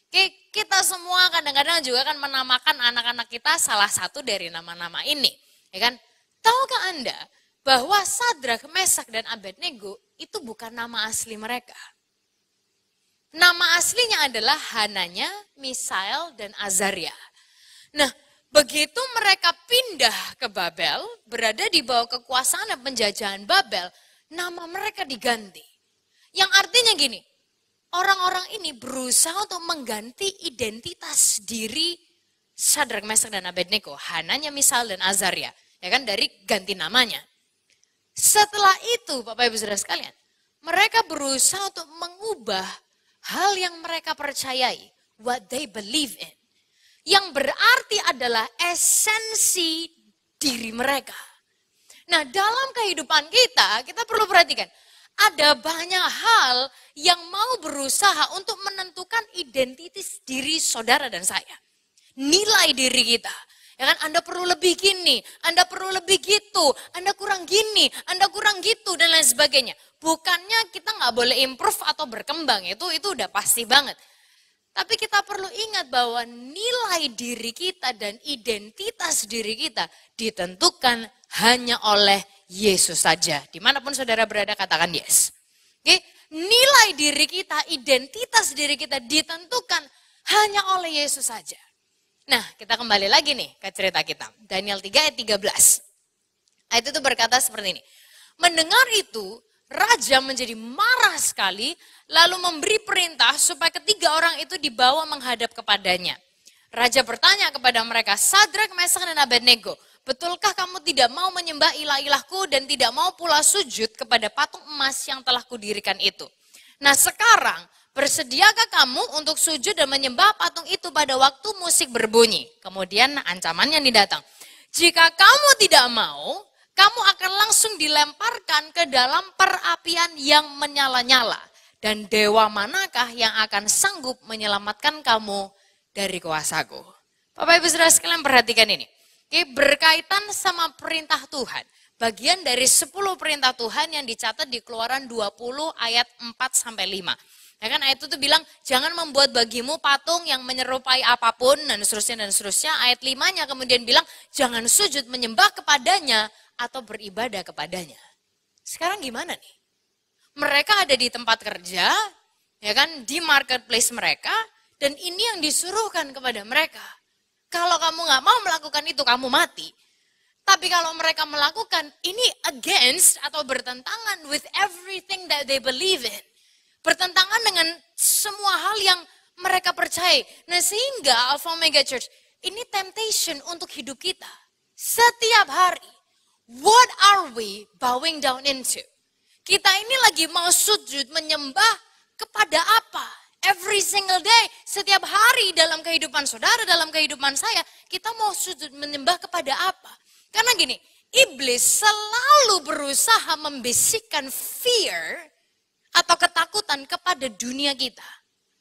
Oke, kita semua kadang-kadang juga kan menamakan anak-anak kita salah satu dari nama-nama ini. Ya kan? Tahukah Anda bahwa Sadrak, Mesak, dan Abednego itu bukan nama asli mereka? Nama aslinya adalah Hananya, Misael, dan Azaria. Nah, begitu mereka pindah ke Babel, berada di bawah kekuasaan dan penjajahan Babel, nama mereka diganti. Yang artinya gini, orang-orang ini berusaha untuk mengganti identitas diri Sadrak, Mesak, dan Abednego. Hananya, Misael, dan Azaria. Ya kan, dari ganti namanya. Setelah itu, Bapak Ibu Saudara sekalian, mereka berusaha untuk mengubah hal yang mereka percayai, what they believe in. Yang berarti adalah esensi diri mereka. Nah, dalam kehidupan kita perlu perhatikan, ada banyak hal yang mau berusaha untuk menentukan identitas diri saudara dan saya. Nilai diri kita. Ya kan, Anda perlu lebih gini, Anda perlu lebih gitu, Anda kurang gini, Anda kurang gitu, dan lain sebagainya. Bukannya kita nggak boleh improve atau berkembang, itu udah pasti banget. Tapi kita perlu ingat bahwa nilai diri kita dan identitas diri kita ditentukan hanya oleh Yesus saja. Dimanapun saudara berada, katakan yes. Oke? Nilai diri kita, identitas diri kita ditentukan hanya oleh Yesus saja. Nah, kita kembali lagi nih ke cerita kita. Daniel 3 ayat 13. Ayat itu berkata seperti ini. Mendengar itu, raja menjadi marah sekali, lalu memberi perintah supaya ketiga orang itu dibawa menghadap kepadanya. Raja bertanya kepada mereka, Sadrak, Mesak, dan Abednego, betulkah kamu tidak mau menyembah ilah-ilahku dan tidak mau pula sujud kepada patung emas yang telah kudirikan itu? Nah sekarang, bersediakah kamu untuk sujud dan menyembah patung itu pada waktu musik berbunyi? Kemudian ancamannya nih datang. Jika kamu tidak mau, kamu akan langsung dilemparkan ke dalam perapian yang menyala-nyala. Dan dewa manakah yang akan sanggup menyelamatkan kamu dari kuasaku? Bapak Ibu Saudara sekalian perhatikan ini. Oke, berkaitan sama perintah Tuhan. Bagian dari 10 perintah Tuhan yang dicatat di Keluaran 20 ayat 4-5. Ya kan ayat itu tuh bilang jangan membuat bagimu patung yang menyerupai apapun dan seterusnya dan seterusnya. Ayat 5-nya kemudian bilang jangan sujud menyembah kepadanya atau beribadah kepadanya. Sekarang gimana nih? Mereka ada di tempat kerja, ya kan, di marketplace mereka, dan ini yang disuruhkan kepada mereka. Kalau kamu nggak mau melakukan itu, kamu mati. Tapi kalau mereka melakukan, ini against atau bertentangan with everything that they believe in. Bertentangan dengan semua hal yang mereka percaya. Nah sehingga Alpha Omega Church, ini temptation untuk hidup kita. Setiap hari, what are we bowing down into? Kita ini lagi mau sujud menyembah kepada apa? Every single day, setiap hari dalam kehidupan saudara, dalam kehidupan saya, kita mau sujud menyembah kepada apa? Karena gini, iblis selalu berusaha membisikkan fear atau ketakutan kepada dunia kita.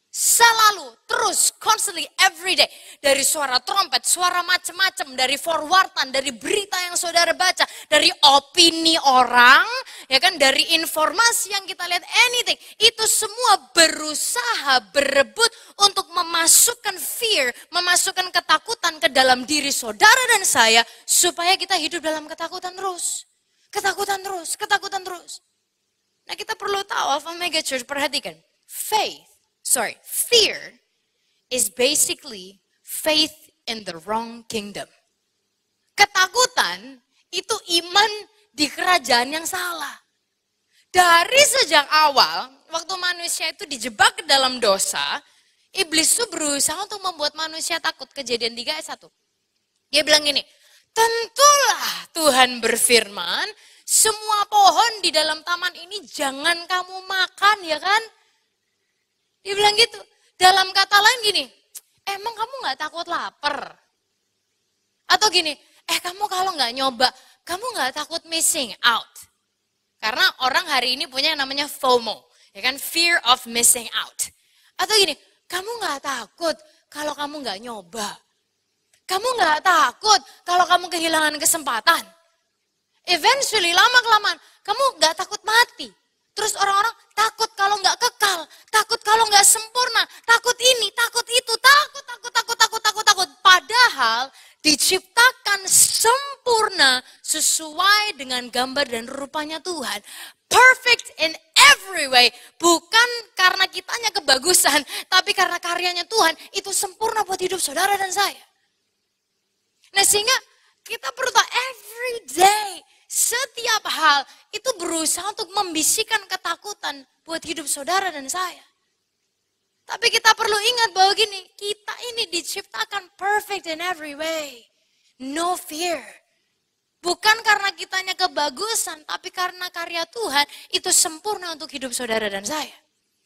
Selalu, terus, constantly, every day. Dari suara trompet, suara macam-macam, dari forwardan, dari berita yang saudara baca, dari opini orang, ya kan, dari informasi yang kita lihat, anything. Itu semua berusaha berebut untuk memasukkan fear, memasukkan ketakutan ke dalam diri saudara dan saya, supaya kita hidup dalam ketakutan terus. Ketakutan terus, ketakutan terus. Nah kita perlu tahu, Alpha Omega Church, perhatikan. Fear is basically faith in the wrong kingdom. Ketakutan itu iman di kerajaan yang salah. Dari sejak awal, waktu manusia itu dijebak ke dalam dosa, iblis itu berusaha untuk membuat manusia takut. Kejadian 3 ayat 1. Dia bilang gini, tentulah Tuhan berfirman, semua pohon di dalam taman ini jangan kamu makan, ya kan? Dia bilang gitu. Dalam kata lain gini, emang kamu gak takut lapar? Atau gini, kamu kalau gak nyoba, kamu gak takut missing out? Karena orang hari ini punya yang namanya FOMO, ya kan, fear of missing out. Atau gini, kamu gak takut kalau kamu gak nyoba? Kamu gak takut kalau kamu kehilangan kesempatan? Eventually, lama-kelamaan, kamu gak takut mati. Terus orang-orang takut kalau nggak kekal, takut kalau nggak sempurna, takut ini, takut itu, takut. Padahal diciptakan sempurna sesuai dengan gambar dan rupanya Tuhan. Perfect in every way. Bukan karena kitanya kebagusan, tapi karena karyanya Tuhan itu sempurna buat hidup saudara dan saya. Nah sehingga kita perlu tahu every day. Setiap hal itu berusaha untuk membisikkan ketakutan buat hidup saudara dan saya. Tapi kita perlu ingat bahwa gini, kita ini diciptakan perfect in every way. No fear. Bukan karena kitanya kebagusan, tapi karena karya Tuhan itu sempurna untuk hidup saudara dan saya.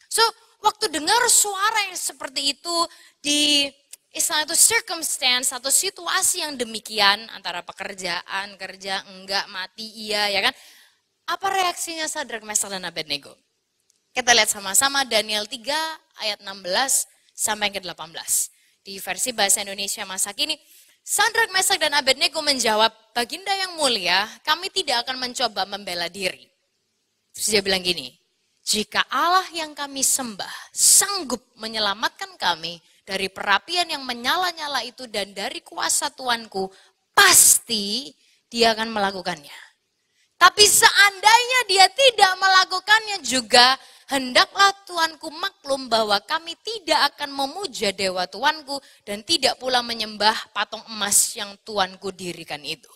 So, waktu dengar suara yang seperti itu di istilah itu circumstance atau situasi yang demikian antara pekerjaan, kerja, enggak, mati, iya ya kan. Apa reaksinya Sadrak, Mesak, dan Abednego? Kita lihat sama-sama Daniel 3 ayat 16 sampai ke 18. Di versi bahasa Indonesia masa kini, Sadrak, Mesak, dan Abednego menjawab, Baginda yang mulia, kami tidak akan mencoba membela diri. Terus dia bilang gini, jika Allah yang kami sembah sanggup menyelamatkan kami dari perapian yang menyala-nyala itu dan dari kuasa Tuanku, pasti dia akan melakukannya. Tapi seandainya dia tidak melakukannya juga, hendaklah Tuanku maklum bahwa kami tidak akan memuja dewa Tuanku dan tidak pula menyembah patung emas yang Tuanku dirikan itu.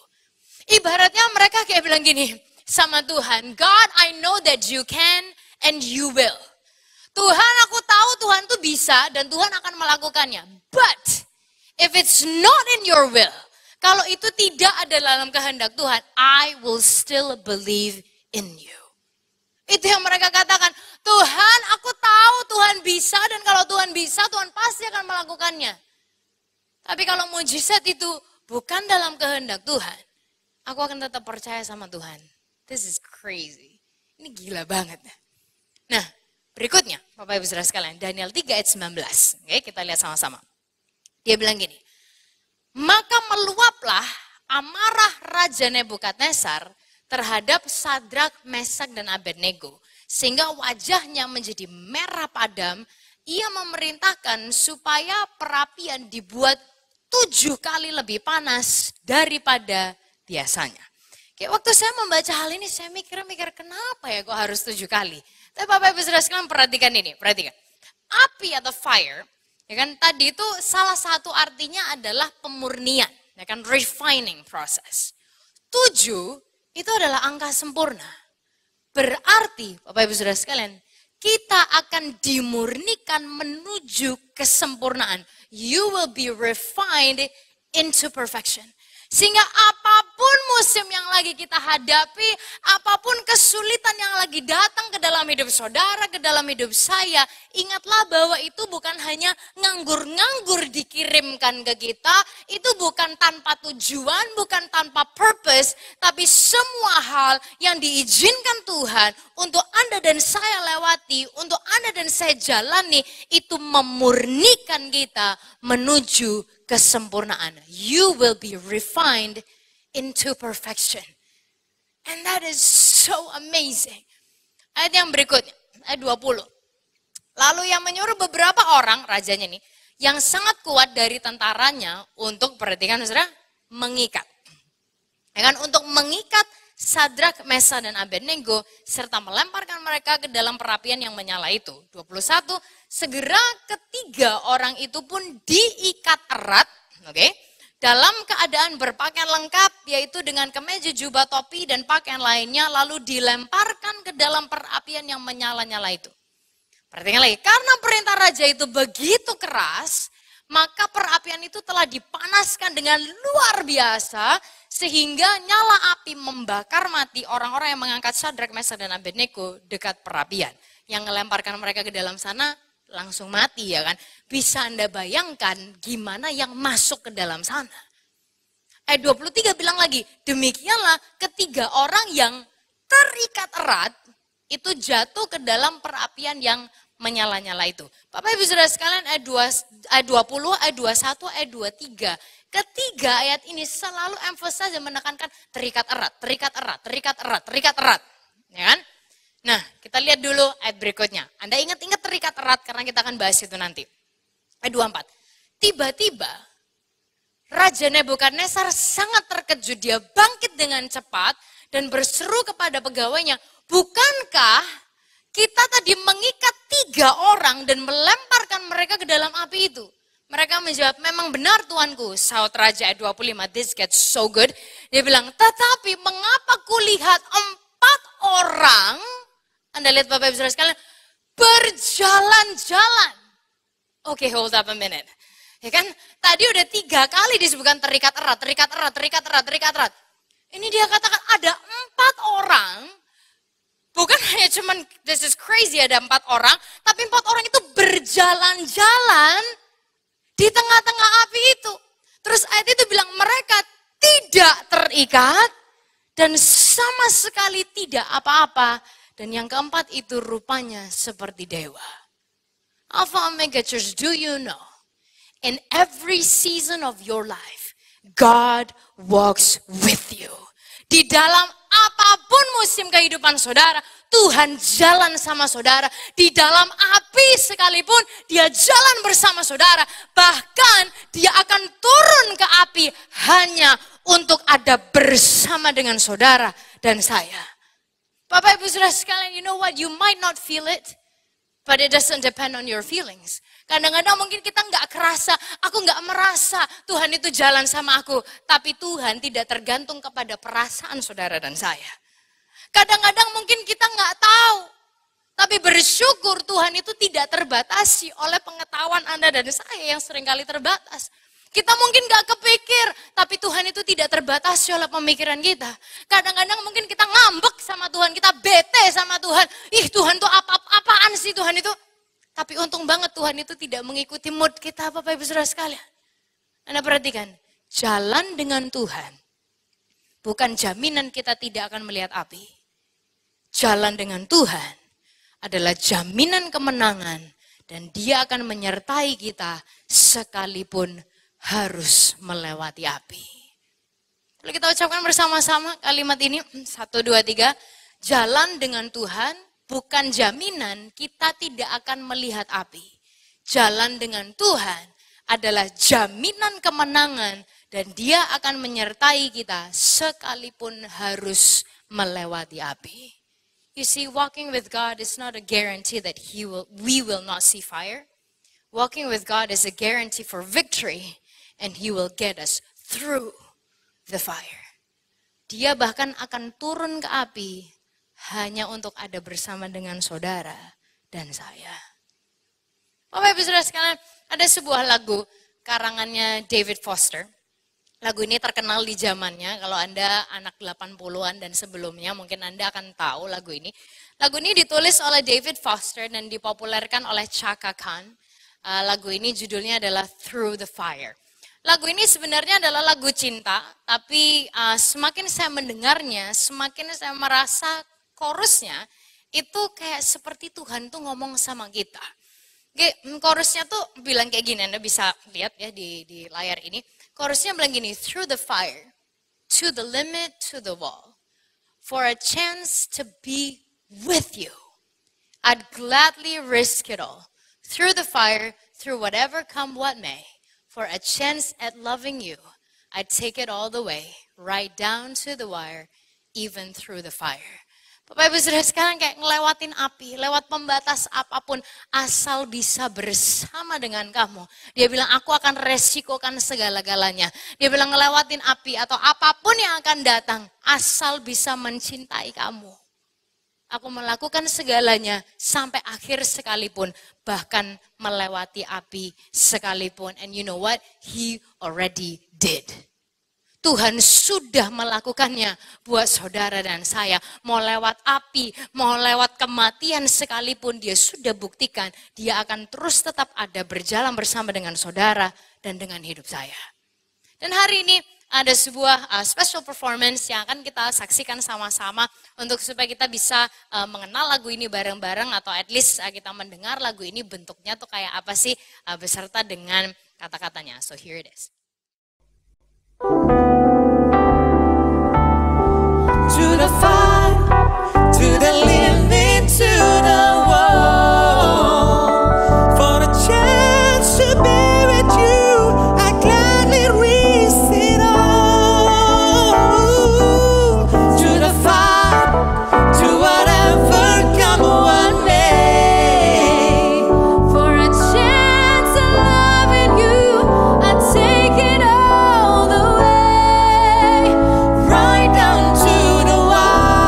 Ibaratnya mereka kayak bilang gini, sama Tuhan, God, I know that you can and you will. Tuhan, aku tahu Tuhan tuh bisa dan Tuhan akan melakukannya. But if it's not in your will, kalau itu tidak ada dalam kehendak Tuhan, I will still believe in you. Itu yang mereka katakan, Tuhan aku tahu Tuhan bisa dan kalau Tuhan bisa Tuhan pasti akan melakukannya. Tapi kalau mujizat itu bukan dalam kehendak Tuhan, aku akan tetap percaya sama Tuhan. This is crazy. Ini gila banget. Nah, berikutnya, Bapak Ibu Saudara sekalian, Daniel 3 ayat 19. Oke, kita lihat sama-sama. Dia bilang gini, maka meluaplah amarah Raja Nebukadnezar terhadap Sadrak, Mesak, dan Abednego. Sehingga wajahnya menjadi merah padam, ia memerintahkan supaya perapian dibuat 7 kali lebih panas daripada biasanya. Kayak waktu saya membaca hal ini, saya mikir kenapa ya kok harus 7 kali. Tapi Bapak Ibu Saudara sekalian perhatikan ini, perhatikan. Api atau fire, ya kan tadi itu salah satu artinya adalah pemurnian, ya kan refining process. 7 itu adalah angka sempurna. Berarti Bapak Ibu Saudara sekalian, kita akan dimurnikan menuju kesempurnaan. You will be refined into perfection. Sehingga apapun musim yang lagi kita hadapi, apapun kesulitan yang lagi datang ke dalam hidup saudara, ke dalam hidup saya, ingatlah bahwa itu bukan hanya nganggur-nganggur dikirimkan ke kita, itu bukan tanpa tujuan, bukan tanpa purpose, tapi semua hal yang diizinkan Tuhan untuk Anda dan saya lewati, untuk Anda dan saya jalani, itu memurnikan kita menuju kesempurnaan. You will be refined into perfection. And that is so amazing. Ayat yang berikutnya, ayat 20. Lalu yang menyuruh beberapa orang, rajanya nih, yang sangat kuat dari tentaranya untuk, perhatikan saudara, mengikat. Ya kan, untuk mengikat Sadrak, Mesak, dan Abednego, serta melemparkan mereka ke dalam perapian yang menyala itu. 21, segera ketiga orang itu pun diikat erat, oke, dalam keadaan berpakaian lengkap, yaitu dengan kemeja, jubah, topi, dan pakaian lainnya, lalu dilemparkan ke dalam perapian yang menyala-nyala itu. Perhatikan lagi, karena perintah raja itu begitu keras, maka perapian itu telah dipanaskan dengan luar biasa, sehingga nyala api membakar mati orang-orang yang mengangkat Sadrak, Mesak, dan Abednego dekat perapian. Yang melemparkan mereka ke dalam sana langsung mati, ya kan. Bisa Anda bayangkan gimana yang masuk ke dalam sana. Ayat 23 bilang lagi, demikianlah ketiga orang yang terikat erat itu jatuh ke dalam perapian yang menyala-nyala itu. Bapak Ibu Saudara sekalian, ayat 20, ayat 21, ayat 23. Ketiga ayat ini selalu emphasize dan menekankan terikat erat, terikat erat, terikat erat, terikat erat. Ya kan? Nah, kita lihat dulu ayat berikutnya. Anda ingat-ingat terikat erat karena kita akan bahas itu nanti. Ayat 24. Tiba-tiba Raja Nebukadnezar sangat terkejut. Dia bangkit dengan cepat dan berseru kepada pegawainya, bukankah kita tadi mengikat 3 orang dan melemparkan mereka ke dalam api itu? Mereka menjawab, memang benar tuanku. Saud Raja ayat 25, this gets so good. Dia bilang, tetapi mengapa kulihat 4 orang, Anda lihat Bapak Ibu Saudara sekalian, berjalan-jalan. Oke, hold up a minute. Ya kan, tadi udah 3 kali disebutkan terikat erat, terikat erat, terikat erat, terikat erat. Ini dia katakan ada 4 orang, bukan hanya cuman, this is crazy ada 4 orang, tapi 4 orang itu berjalan-jalan di tengah-tengah api itu. Terus ayat itu bilang mereka tidak terikat dan sama sekali tidak apa-apa. Dan yang keempat itu rupanya seperti dewa. Alpha Omega Church, do you know? In every season of your life, God walks with you. Di dalam apapun musim kehidupan saudara, Tuhan jalan sama saudara. Di dalam api sekalipun, dia jalan bersama saudara. Bahkan dia akan turun ke api hanya untuk ada bersama dengan saudara dan saya. Bapak Ibu Saudara sekalian, you know what? You might not feel it, but it doesn't depend on your feelings. Kadang-kadang mungkin kita nggak kerasa, aku nggak merasa Tuhan itu jalan sama aku. Tapi Tuhan tidak tergantung kepada perasaan saudara dan saya. Kadang-kadang mungkin kita nggak tahu. Tapi bersyukur Tuhan itu tidak terbatasi oleh pengetahuan Anda dan saya yang seringkali terbatas. Kita mungkin gak kepikir, tapi Tuhan itu tidak terbatasi oleh pemikiran kita. Kadang-kadang mungkin kita ngambek sama Tuhan, kita bete sama Tuhan. Ih Tuhan tuh apaan sih Tuhan itu? Tapi untung banget Tuhan itu tidak mengikuti mood kita Bapak Ibu Saudara sekalian. Anda perhatikan, jalan dengan Tuhan bukan jaminan kita tidak akan melihat api. Jalan dengan Tuhan adalah jaminan kemenangan dan Dia akan menyertai kita sekalipun harus melewati api. Lalu kita ucapkan bersama-sama kalimat ini, 1, 2, 3. Jalan dengan Tuhan bukan jaminan kita tidak akan melihat api. Jalan dengan Tuhan adalah jaminan kemenangan dan Dia akan menyertai kita sekalipun harus melewati api. You see, walking with God is not a guarantee that we will not see fire. Walking with God is a guarantee for victory. And He will get us through the fire. Dia bahkan akan turun ke api hanya untuk ada bersama dengan saudara dan saya. Bapak Ibu Saudara sekalian, ada sebuah lagu karangannya David Foster. Lagu ini terkenal di zamannya, kalau Anda anak 80-an dan sebelumnya mungkin Anda akan tahu lagu ini. Lagu ini ditulis oleh David Foster dan dipopulerkan oleh Chaka Khan. Lagu ini judulnya adalah Through the Fire. Lagu ini sebenarnya adalah lagu cinta, tapi semakin saya mendengarnya, semakin saya merasa chorusnya itu kayak seperti Tuhan tuh ngomong sama kita. Chorusnya tuh bilang kayak gini, Anda bisa lihat ya di layar ini. Chorusnya bilang gini, through the fire, to the limit, to the wall, for a chance to be with you, I'd gladly risk it all. Through the fire, through whatever come what may. For a chance at loving you, I'd take it all the way, right down to the wire, even through the fire. Bapak Ibu Saudara sekarang kayak ngelewatin api, lewat pembatas apapun, asal bisa bersama dengan kamu. Dia bilang, aku akan resikokan segala-galanya. Dia bilang ngelewatin api atau apapun yang akan datang, asal bisa mencintai kamu. Aku melakukan segalanya sampai akhir sekalipun, bahkan melewati api sekalipun. And you know what? He already did. Tuhan sudah melakukannya buat saudara dan saya. Mau lewat api, mau lewat kematian sekalipun, Dia sudah buktikan Dia akan terus tetap ada berjalan bersama dengan saudara dan dengan hidup saya. Dan hari ini ada sebuah special performance yang akan kita saksikan sama-sama untuk supaya kita bisa mengenal lagu ini bareng-bareng atau at least kita mendengar lagu ini bentuknya tuh kayak apa sih beserta dengan kata-katanya. So here it is. To the fire, to the limit, to the wall, for a chance to be with you, I gladly risk it all. To the fire, to whatever come what may, for a chance of loving you, I take it all the way, right down to the wire.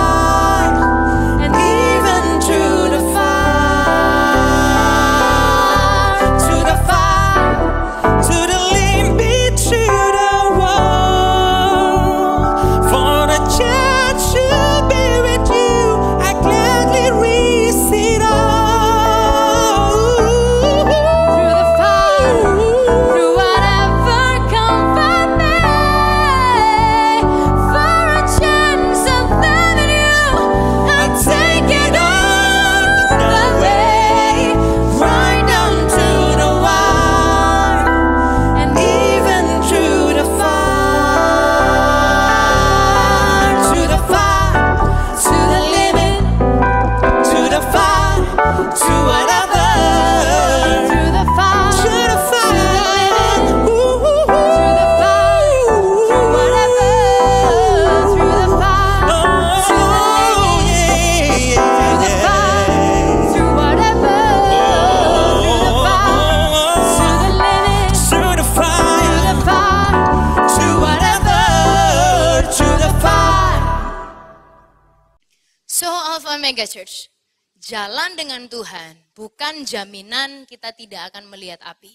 Mega Church, jalan dengan Tuhan bukan jaminan kita tidak akan melihat api.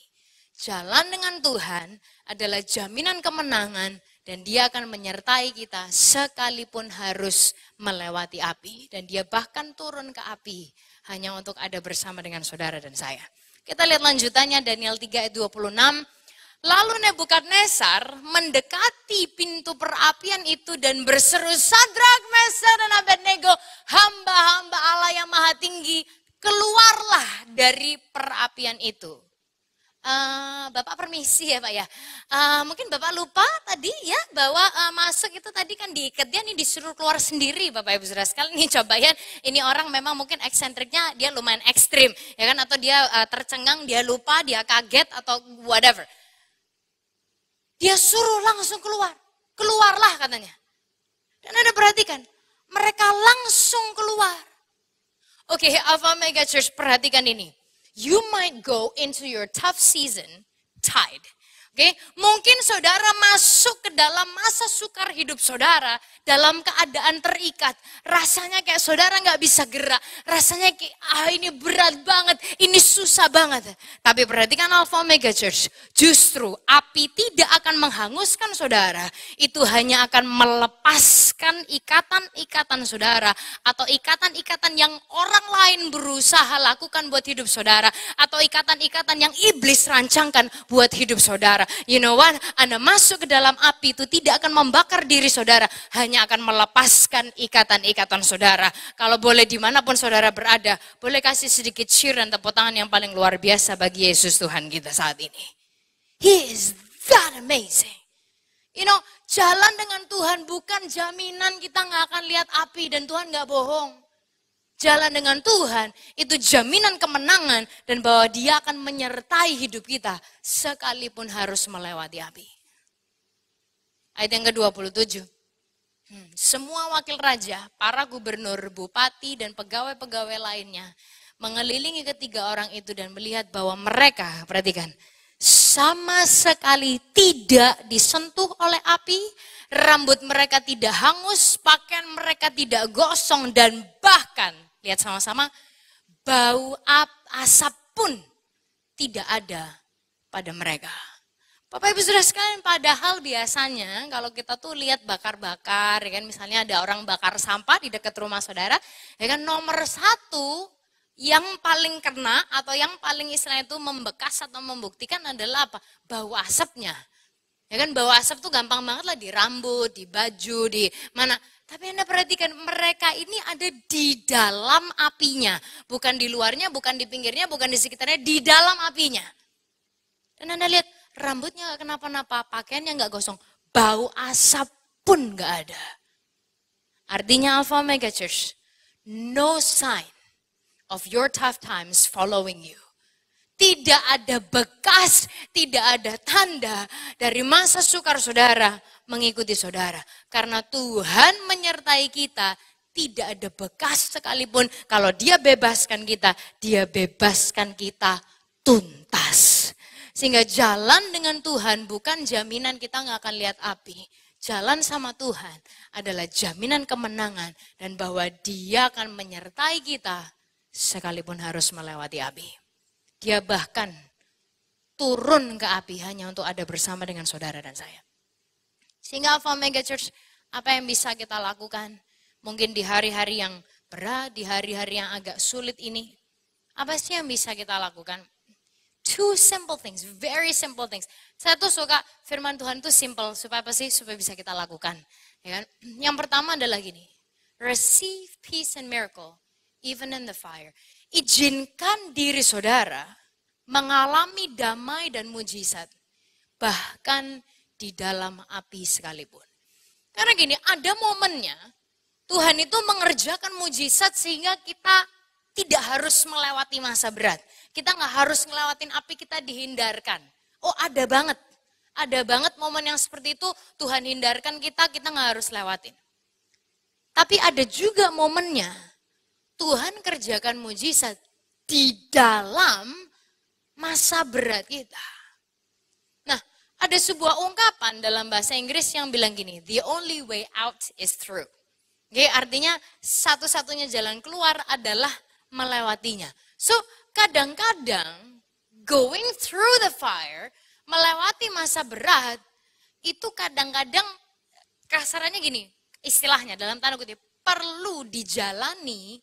Jalan dengan Tuhan adalah jaminan kemenangan dan Dia akan menyertai kita sekalipun harus melewati api. Dan Dia bahkan turun ke api hanya untuk ada bersama dengan saudara dan saya. Kita lihat lanjutannya Daniel 3 ayat 26. Lalu Nebukadnezar mendekati pintu perapian itu dan berseru, Sadrak, Mesar, dan Abednego, hamba-hamba Allah yang maha tinggi, keluarlah dari perapian itu. Bapak permisi ya Pak ya, mungkin Bapak lupa tadi ya bahwa masuk itu tadi kan diikat, dia nih disuruh keluar sendiri Bapak Ibu Saudara sekalian. Nih coba ya, ini orang memang mungkin eksentriknya dia lumayan ekstrim ya kan, atau dia tercengang, dia lupa, dia kaget atau whatever. Dia suruh langsung keluar. Keluarlah katanya. Dan Anda perhatikan, mereka langsung keluar. Oke, Alpha Mega Church, perhatikan ini. You might go into your tough season tied. Oke, mungkin saudara masuk ke dalam masa sukar hidup saudara dalam keadaan terikat. Rasanya kayak saudara nggak bisa gerak. Rasanya kayak ini berat banget, ini susah banget. Tapi perhatikan Alpha Mega Church, justru api tidak akan menghanguskan saudara. Itu hanya akan melepaskan ikatan-ikatan saudara atau ikatan-ikatan yang orang lain berusaha lakukan buat hidup saudara atau ikatan-ikatan yang iblis rancangkan buat hidup saudara. You know what? Anda masuk ke dalam api itu tidak akan membakar diri saudara, hanya akan melepaskan ikatan-ikatan saudara. Kalau boleh dimanapun saudara berada, boleh kasih sedikit cheer dan tepuk tangan yang paling luar biasa bagi Yesus Tuhan kita saat ini. He is that amazing. You know, jalan dengan Tuhan bukan jaminan kita nggak akan lihat api dan Tuhan nggak bohong. Jalan dengan Tuhan itu jaminan kemenangan dan bahwa Dia akan menyertai hidup kita sekalipun harus melewati api. Ayat yang ke-27. Semua wakil raja, para gubernur, bupati dan pegawai-pegawai lainnya mengelilingi ketiga orang itu dan melihat bahwa mereka, perhatikan, sama sekali tidak disentuh oleh api, rambut mereka tidak hangus, pakaian mereka tidak gosong, dan bahkan, lihat sama-sama, bau asap pun tidak ada pada mereka. Bapak Ibu Saudara sekalian, padahal biasanya kalau kita tuh lihat bakar-bakar, ya kan, misalnya ada orang bakar sampah di dekat rumah saudara, ya kan, nomor satu yang paling kena atau yang paling istilahnya itu membekas atau membuktikan adalah apa? Bau asapnya. Ya kan, bau asap tuh gampang banget lah di rambut, di baju, di mana. Tapi Anda perhatikan, mereka ini ada di dalam apinya. Bukan di luarnya, bukan di pinggirnya, bukan di sekitarnya, di dalam apinya. Dan Anda lihat, rambutnya gak kenapa-napa, pakaiannya gak gosong, bau asap pun gak ada. Artinya Alpha Mega Church, no sign of your tough times following you. Tidak ada bekas, tidak ada tanda dari masa sukar saudara mengikuti saudara. Karena Tuhan menyertai kita, tidak ada bekas sekalipun. Kalau Dia bebaskan kita, Dia bebaskan kita tuntas. Sehingga jalan dengan Tuhan bukan jaminan kita nggak akan lihat api. Jalan sama Tuhan adalah jaminan kemenangan dan bahwa Dia akan menyertai kita sekalipun harus melewati api. Dia bahkan turun ke api hanya untuk ada bersama dengan saudara dan saya. Sehingga Alpha Mega Church, apa yang bisa kita lakukan? Mungkin di hari-hari yang berat, di hari-hari yang agak sulit ini, apa sih yang bisa kita lakukan? Two simple things, very simple things. Saya tuh suka firman Tuhan tuh simple, supaya apa sih? Supaya bisa kita lakukan. Ya kan? Yang pertama adalah gini, receive peace and miracle even in the fire. Izinkan diri saudara mengalami damai dan mujizat, bahkan di dalam api sekalipun. Karena gini, ada momennya Tuhan itu mengerjakan mujizat sehingga kita tidak harus melewati masa berat. Kita nggak harus ngelewatin api, kita dihindarkan. Oh, ada banget momen yang seperti itu Tuhan hindarkan kita nggak harus lewatin. Tapi ada juga momennya Tuhan kerjakan mujizat di dalam masa berat kita. Nah, ada sebuah ungkapan dalam bahasa Inggris yang bilang gini, the only way out is through. Oke, artinya satu-satunya jalan keluar adalah melewatinya. So, kadang-kadang going through the fire, melewati masa berat, itu kadang-kadang kasarannya gini, istilahnya dalam tanda kutip, perlu dijalani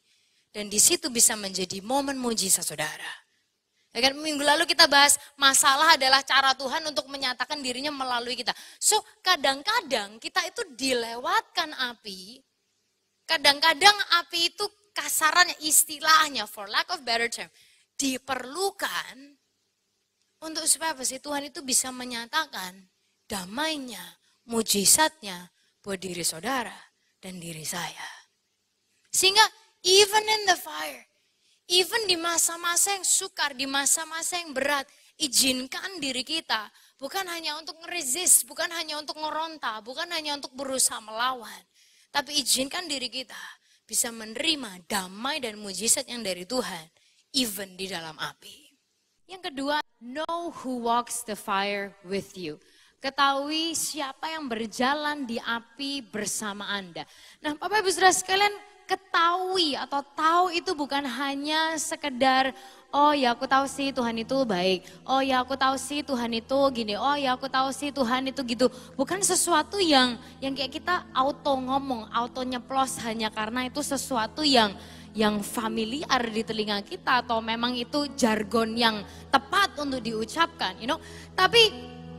dan di situ bisa menjadi momen mujizat saudara. Ya kan, minggu lalu kita bahas masalah adalah cara Tuhan untuk menyatakan dirinya melalui kita. So, kadang-kadang kita itu dilewatkan api. Kadang-kadang api itu kasarannya, istilahnya, for lack of better term, diperlukan untuk supaya apa sih? Tuhan itu bisa menyatakan damainya, mujizatnya buat diri saudara dan diri saya. Sehingga even in the fire, even di masa-masa yang sukar, di masa-masa yang berat, izinkan diri kita bukan hanya untuk nge-resist, bukan hanya untuk ngeronta, bukan hanya untuk berusaha melawan. Tapi izinkan diri kita bisa menerima damai dan mujizat yang dari Tuhan, even di dalam api. Yang kedua, know who walks the fire with you. Ketahui siapa yang berjalan di api bersama Anda. Nah, Bapak Ibu Saudara sekalian, ketahui atau tahu itu bukan hanya sekedar, oh ya aku tahu sih Tuhan itu baik, oh ya aku tahu sih Tuhan itu gini, oh ya aku tahu sih Tuhan itu gitu. Bukan sesuatu yang kayak kita auto ngomong, auto nyeplos hanya karena itu sesuatu yang familiar di telinga kita atau memang itu jargon yang tepat untuk diucapkan, Tapi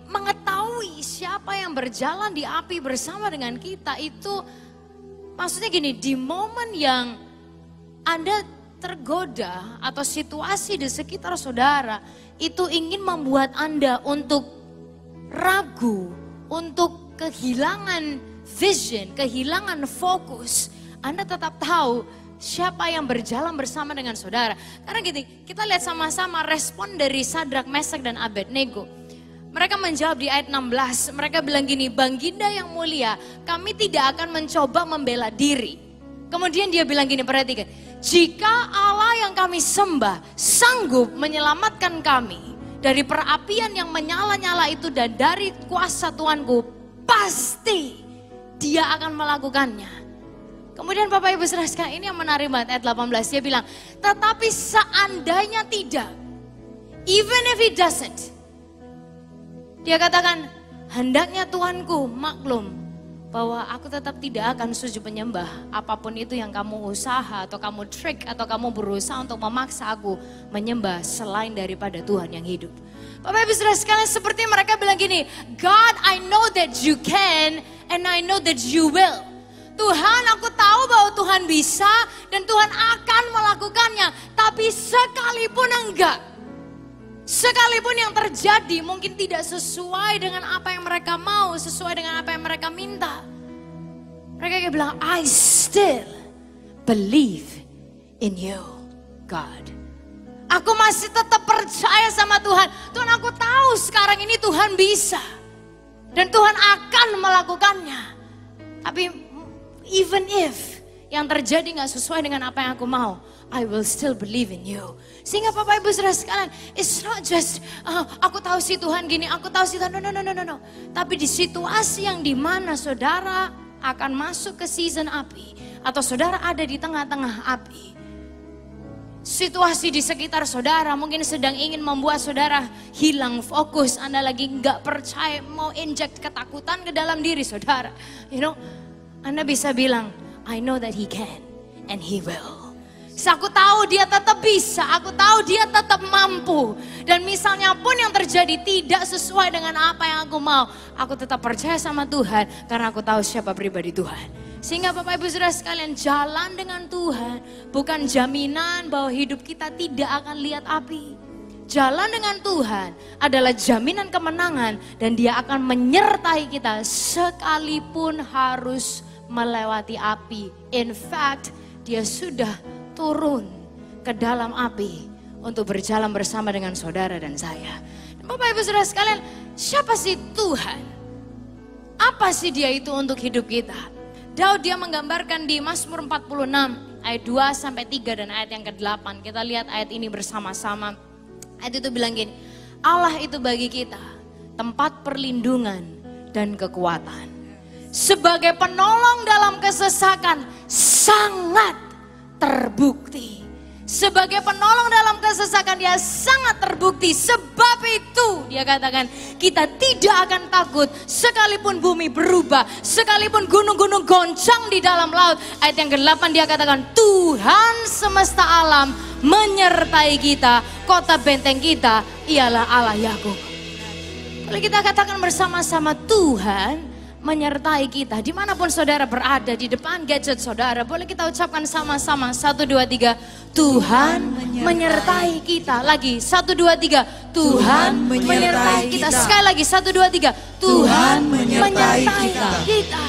mengetahui siapa yang berjalan di api bersama dengan kita itu maksudnya gini, di momen yang Anda tergoda atau situasi di sekitar saudara itu ingin membuat Anda untuk ragu, untuk kehilangan vision, kehilangan fokus, Anda tetap tahu siapa yang berjalan bersama dengan saudara. Karena gini, kita lihat sama-sama respon dari Sadrak, Mesak dan Abednego. Mereka menjawab di ayat 16, mereka bilang gini, Baginda yang mulia, kami tidak akan mencoba membela diri. Kemudian dia bilang gini, perhatikan, jika Allah yang kami sembah sanggup menyelamatkan kami dari perapian yang menyala-nyala itu dan dari kuasa Tuanku, pasti dia akan melakukannya. Kemudian Bapak Ibu Saudara sekalian, ini yang menarik banget ayat 18, dia bilang, tetapi seandainya tidak, even if he doesn't, dia katakan, hendaknya Tuanku maklum bahwa aku tetap tidak akan sujud menyembah apapun itu yang kamu usaha atau kamu trik atau kamu berusaha untuk memaksa aku menyembah selain daripada Tuhan yang hidup. Bapak Ibu Saudara sekalian, seperti mereka bilang gini, God, I know that you can and I know that you will. Tuhan, aku tahu bahwa Tuhan bisa dan Tuhan akan melakukannya, tapi sekalipun enggak. Sekalipun yang terjadi mungkin tidak sesuai dengan apa yang mereka mau, sesuai dengan apa yang mereka minta. Mereka bilang, I still believe in you, God. Aku masih tetap percaya sama Tuhan. Tuhan, aku tahu sekarang ini Tuhan bisa. Dan Tuhan akan melakukannya. Tapi even if yang terjadi gak sesuai dengan apa yang aku mau, I will still believe in you. Sehingga Bapak Ibu Saudara sekalian, it's not just aku tahu sih Tuhan gini, aku tahu sih Tuhan, no. Tapi di situasi yang dimana saudara akan masuk ke season api, atau saudara ada di tengah-tengah api, situasi di sekitar saudara mungkin sedang ingin membuat saudara hilang fokus, Anda lagi nggak percaya, mau inject ketakutan ke dalam diri saudara, Anda bisa bilang, I know that he can and he will. Aku tahu dia tetap bisa, aku tahu dia tetap mampu. Dan misalnya pun yang terjadi tidak sesuai dengan apa yang aku mau, aku tetap percaya sama Tuhan karena aku tahu siapa pribadi Tuhan. Sehingga Bapak Ibu Saudara sekalian, jalan dengan Tuhan bukan jaminan bahwa hidup kita tidak akan lihat api. Jalan dengan Tuhan adalah jaminan kemenangan dan dia akan menyertai kita sekalipun harus melewati api. In fact, dia sudah turun ke dalam api untuk berjalan bersama dengan saudara dan saya. Bapak Ibu Saudara sekalian, siapa sih Tuhan? Apa sih dia itu untuk hidup kita? Daud dia menggambarkan di Mazmur 46 ayat 2-3 dan ayat yang ke-8. Kita lihat ayat ini bersama-sama. Ayat itu bilang gini, Allah itu bagi kita tempat perlindungan dan kekuatan. sebagai penolong dalam kesesakan sangat terbukti. Sebagai penolong dalam kesesakan dia sangat terbukti. Sebab itu dia katakan kita tidak akan takut sekalipun bumi berubah, sekalipun gunung-gunung goncang di dalam laut. Ayat yang ke-8 dia katakan Tuhan semesta alam menyertai kita, kota benteng kita ialah Allah Yakub. Boleh kita katakan bersama-sama Tuhan menyertai kita dimanapun saudara berada, di depan gadget saudara. Boleh kita ucapkan sama-sama 1, 2, 3 Tuhan menyertai kita. Lagi 1, 2, 3 Tuhan menyertai kita. Sekali lagi 1, 2, 3 Tuhan menyertai kita.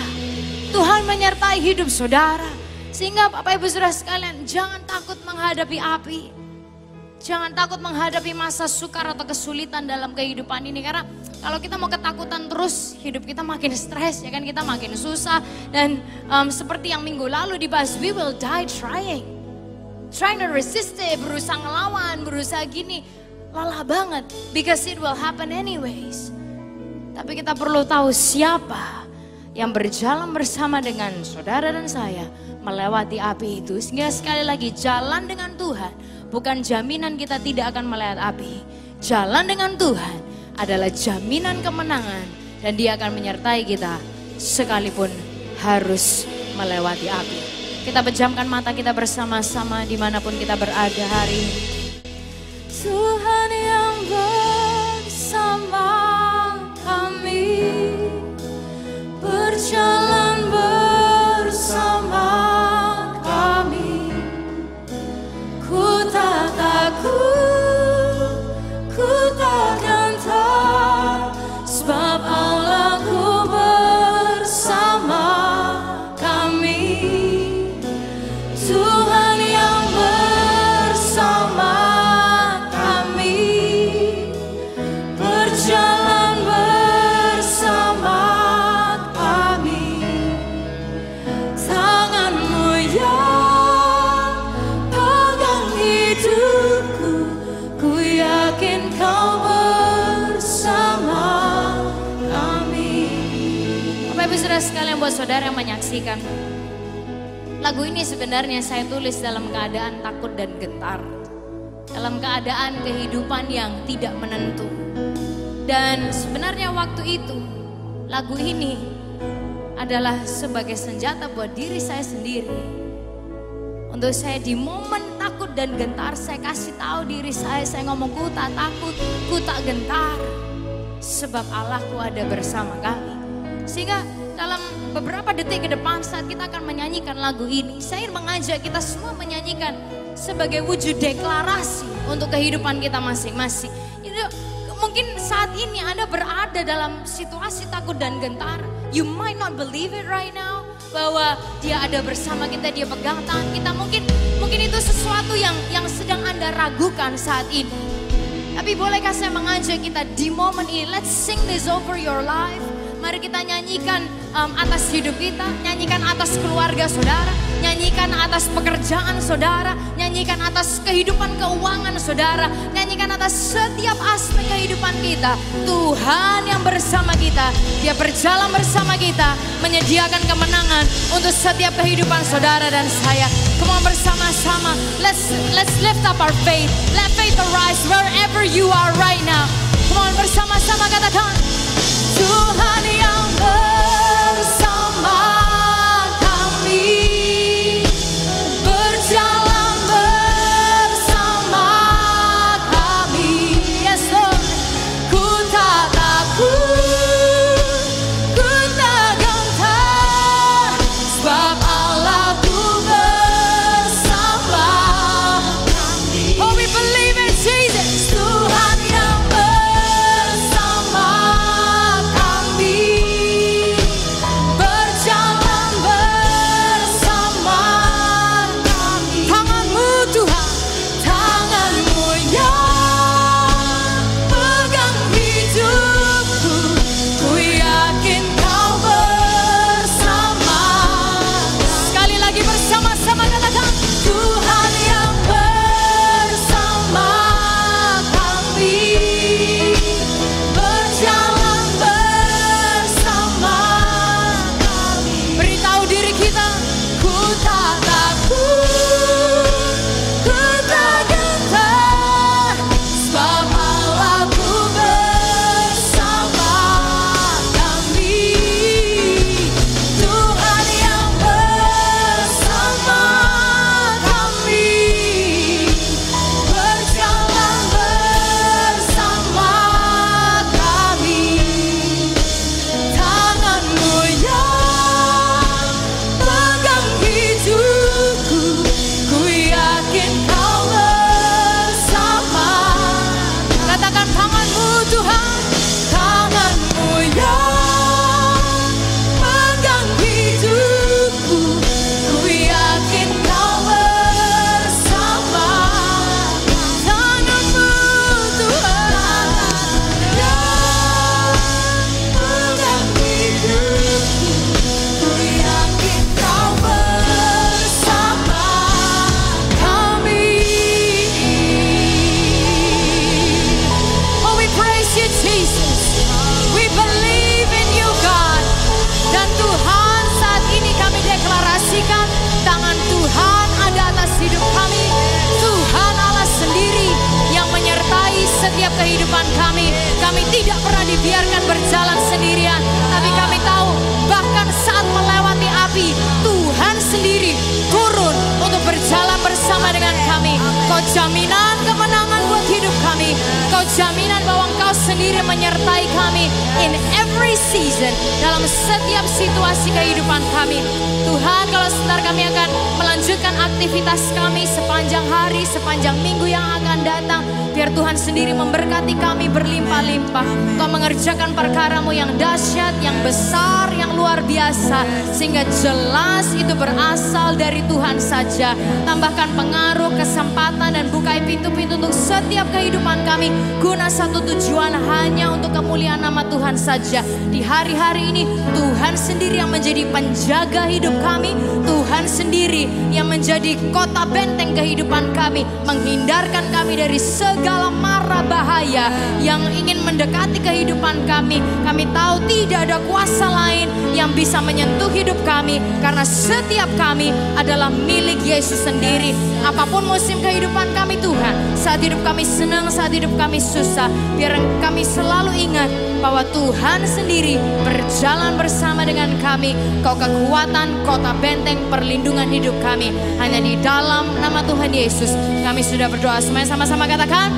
Tuhan menyertai hidup saudara. Sehingga Bapak Ibu Saudara sekalian jangan takut menghadapi api. Jangan takut menghadapi masa sukar atau kesulitan dalam kehidupan ini. Karena kalau kita mau ketakutan terus, hidup kita makin stres, ya kan, kita makin susah. Dan seperti yang minggu lalu dibahas, we will die trying to resist it, berusaha ngelawan, berusaha gini. Lelah banget, because it will happen anyways. Tapi kita perlu tahu siapa yang berjalan bersama dengan saudara dan saya melewati api itu. Sehingga sekali lagi jalan dengan Tuhan bukan jaminan kita tidak akan melihat api. Jalan dengan Tuhan adalah jaminan kemenangan. Dan dia akan menyertai kita sekalipun harus melewati api. Kita pejamkan mata kita bersama-sama dimanapun kita berada hari ini. Tuhan yang bersama kami, berjalan bersama kami. Ku tak takut, ku tak gentar, sebab Allahku bersama kami. Tuhan yang bersama kami, berjalan bersama kami. Tangan-Mu yang pegang hidupku, ku yakin Kau bersama kami. Bapak Ibu Saudara sekalian, buat saudara yang menyaksikan, lagu ini sebenarnya saya tulis dalam keadaan takut dan gentar. Dalam keadaan kehidupan yang tidak menentu. Dan sebenarnya waktu itu lagu ini adalah sebagai senjata buat diri saya sendiri. Untuk saya di momen takut dan gentar, saya kasih tahu diri saya ngomong ku tak takut, ku tak gentar. Sebab Allahku ada bersama kami. Sehingga dalam beberapa detik ke depan saat kita akan menyanyikan lagu ini, saya ingin mengajak kita semua menyanyikan sebagai wujud deklarasi untuk kehidupan kita masing-masing. Mungkin saat ini Anda berada dalam situasi takut dan gentar. You might not believe it right now, bahwa dia ada bersama kita, dia pegang tangan kita. Mungkin itu sesuatu yang sedang Anda ragukan saat ini. Tapi bolehkah saya mengajak kita di momen ini, let's sing this over your life. Mari kita nyanyikan atas hidup kita, nyanyikan atas keluarga saudara, nyanyikan atas pekerjaan saudara, nyanyikan atas kehidupan keuangan saudara, nyanyikan atas setiap aspek kehidupan kita. Tuhan yang bersama kita, dia berjalan bersama kita, menyediakan kemenangan untuk setiap kehidupan saudara dan saya. Come on, bersama-sama, let's lift up our faith. Let faith arise wherever you are right now. Come on, bersama-sama katakan, Tuhan yang bersama kami, berjalan bersama kami. Yes Lord, ku tak takut, ku tak gentar, sebab Allahku bersama kami. Oh, we believe in Jesus. Tuhan yang bersama kami, Kau jaminan kemenangan buat hidup kami. Kau jaminan bahwa Engkau sendiri menyertai kami in every season, dalam setiap situasi kehidupan kami. Tuhan, kalau sebentar kami akan melanjutkan aktivitas kami sepanjang hari, sepanjang minggu yang akan datang, biar Tuhan sendiri memberkati kami berlimpah-limpah. Kau mengerjakan perkara-Mu yang dahsyat, yang besar, yang luar biasa, sehingga jelas itu berasal dari Tuhan saja. Tambahkan pengaruh, kesempatan, dan bukai pintu-pintu untuk setiap kehidupan kami, guna satu tujuan, hanya untuk kemuliaan nama Tuhan saja. Di hari-hari ini Tuhan sendiri yang menjadi penjaga hidup kami, Tuhan sendiri yang menjadi kota benteng kehidupan kami, menghindarkan kami dari segala mara bahaya yang ingin mendekati kehidupan kami. Kami tahu tidak ada kuasa lain yang bisa menyentuh hidup kami, karena setiap kami adalah milik Yesus sendiri. Apapun musim kehidupan kami Tuhan, saat hidup kami senang, saat hidup kami susah, biar kami selalu ingat bahwa Tuhan sendiri berjalan bersama dengan kami. Kau kekuatan, kota benteng, perlindungan hidup kami. Hanya di dalam nama Tuhan Yesus kami sudah berdoa. Semuanya sama-sama katakan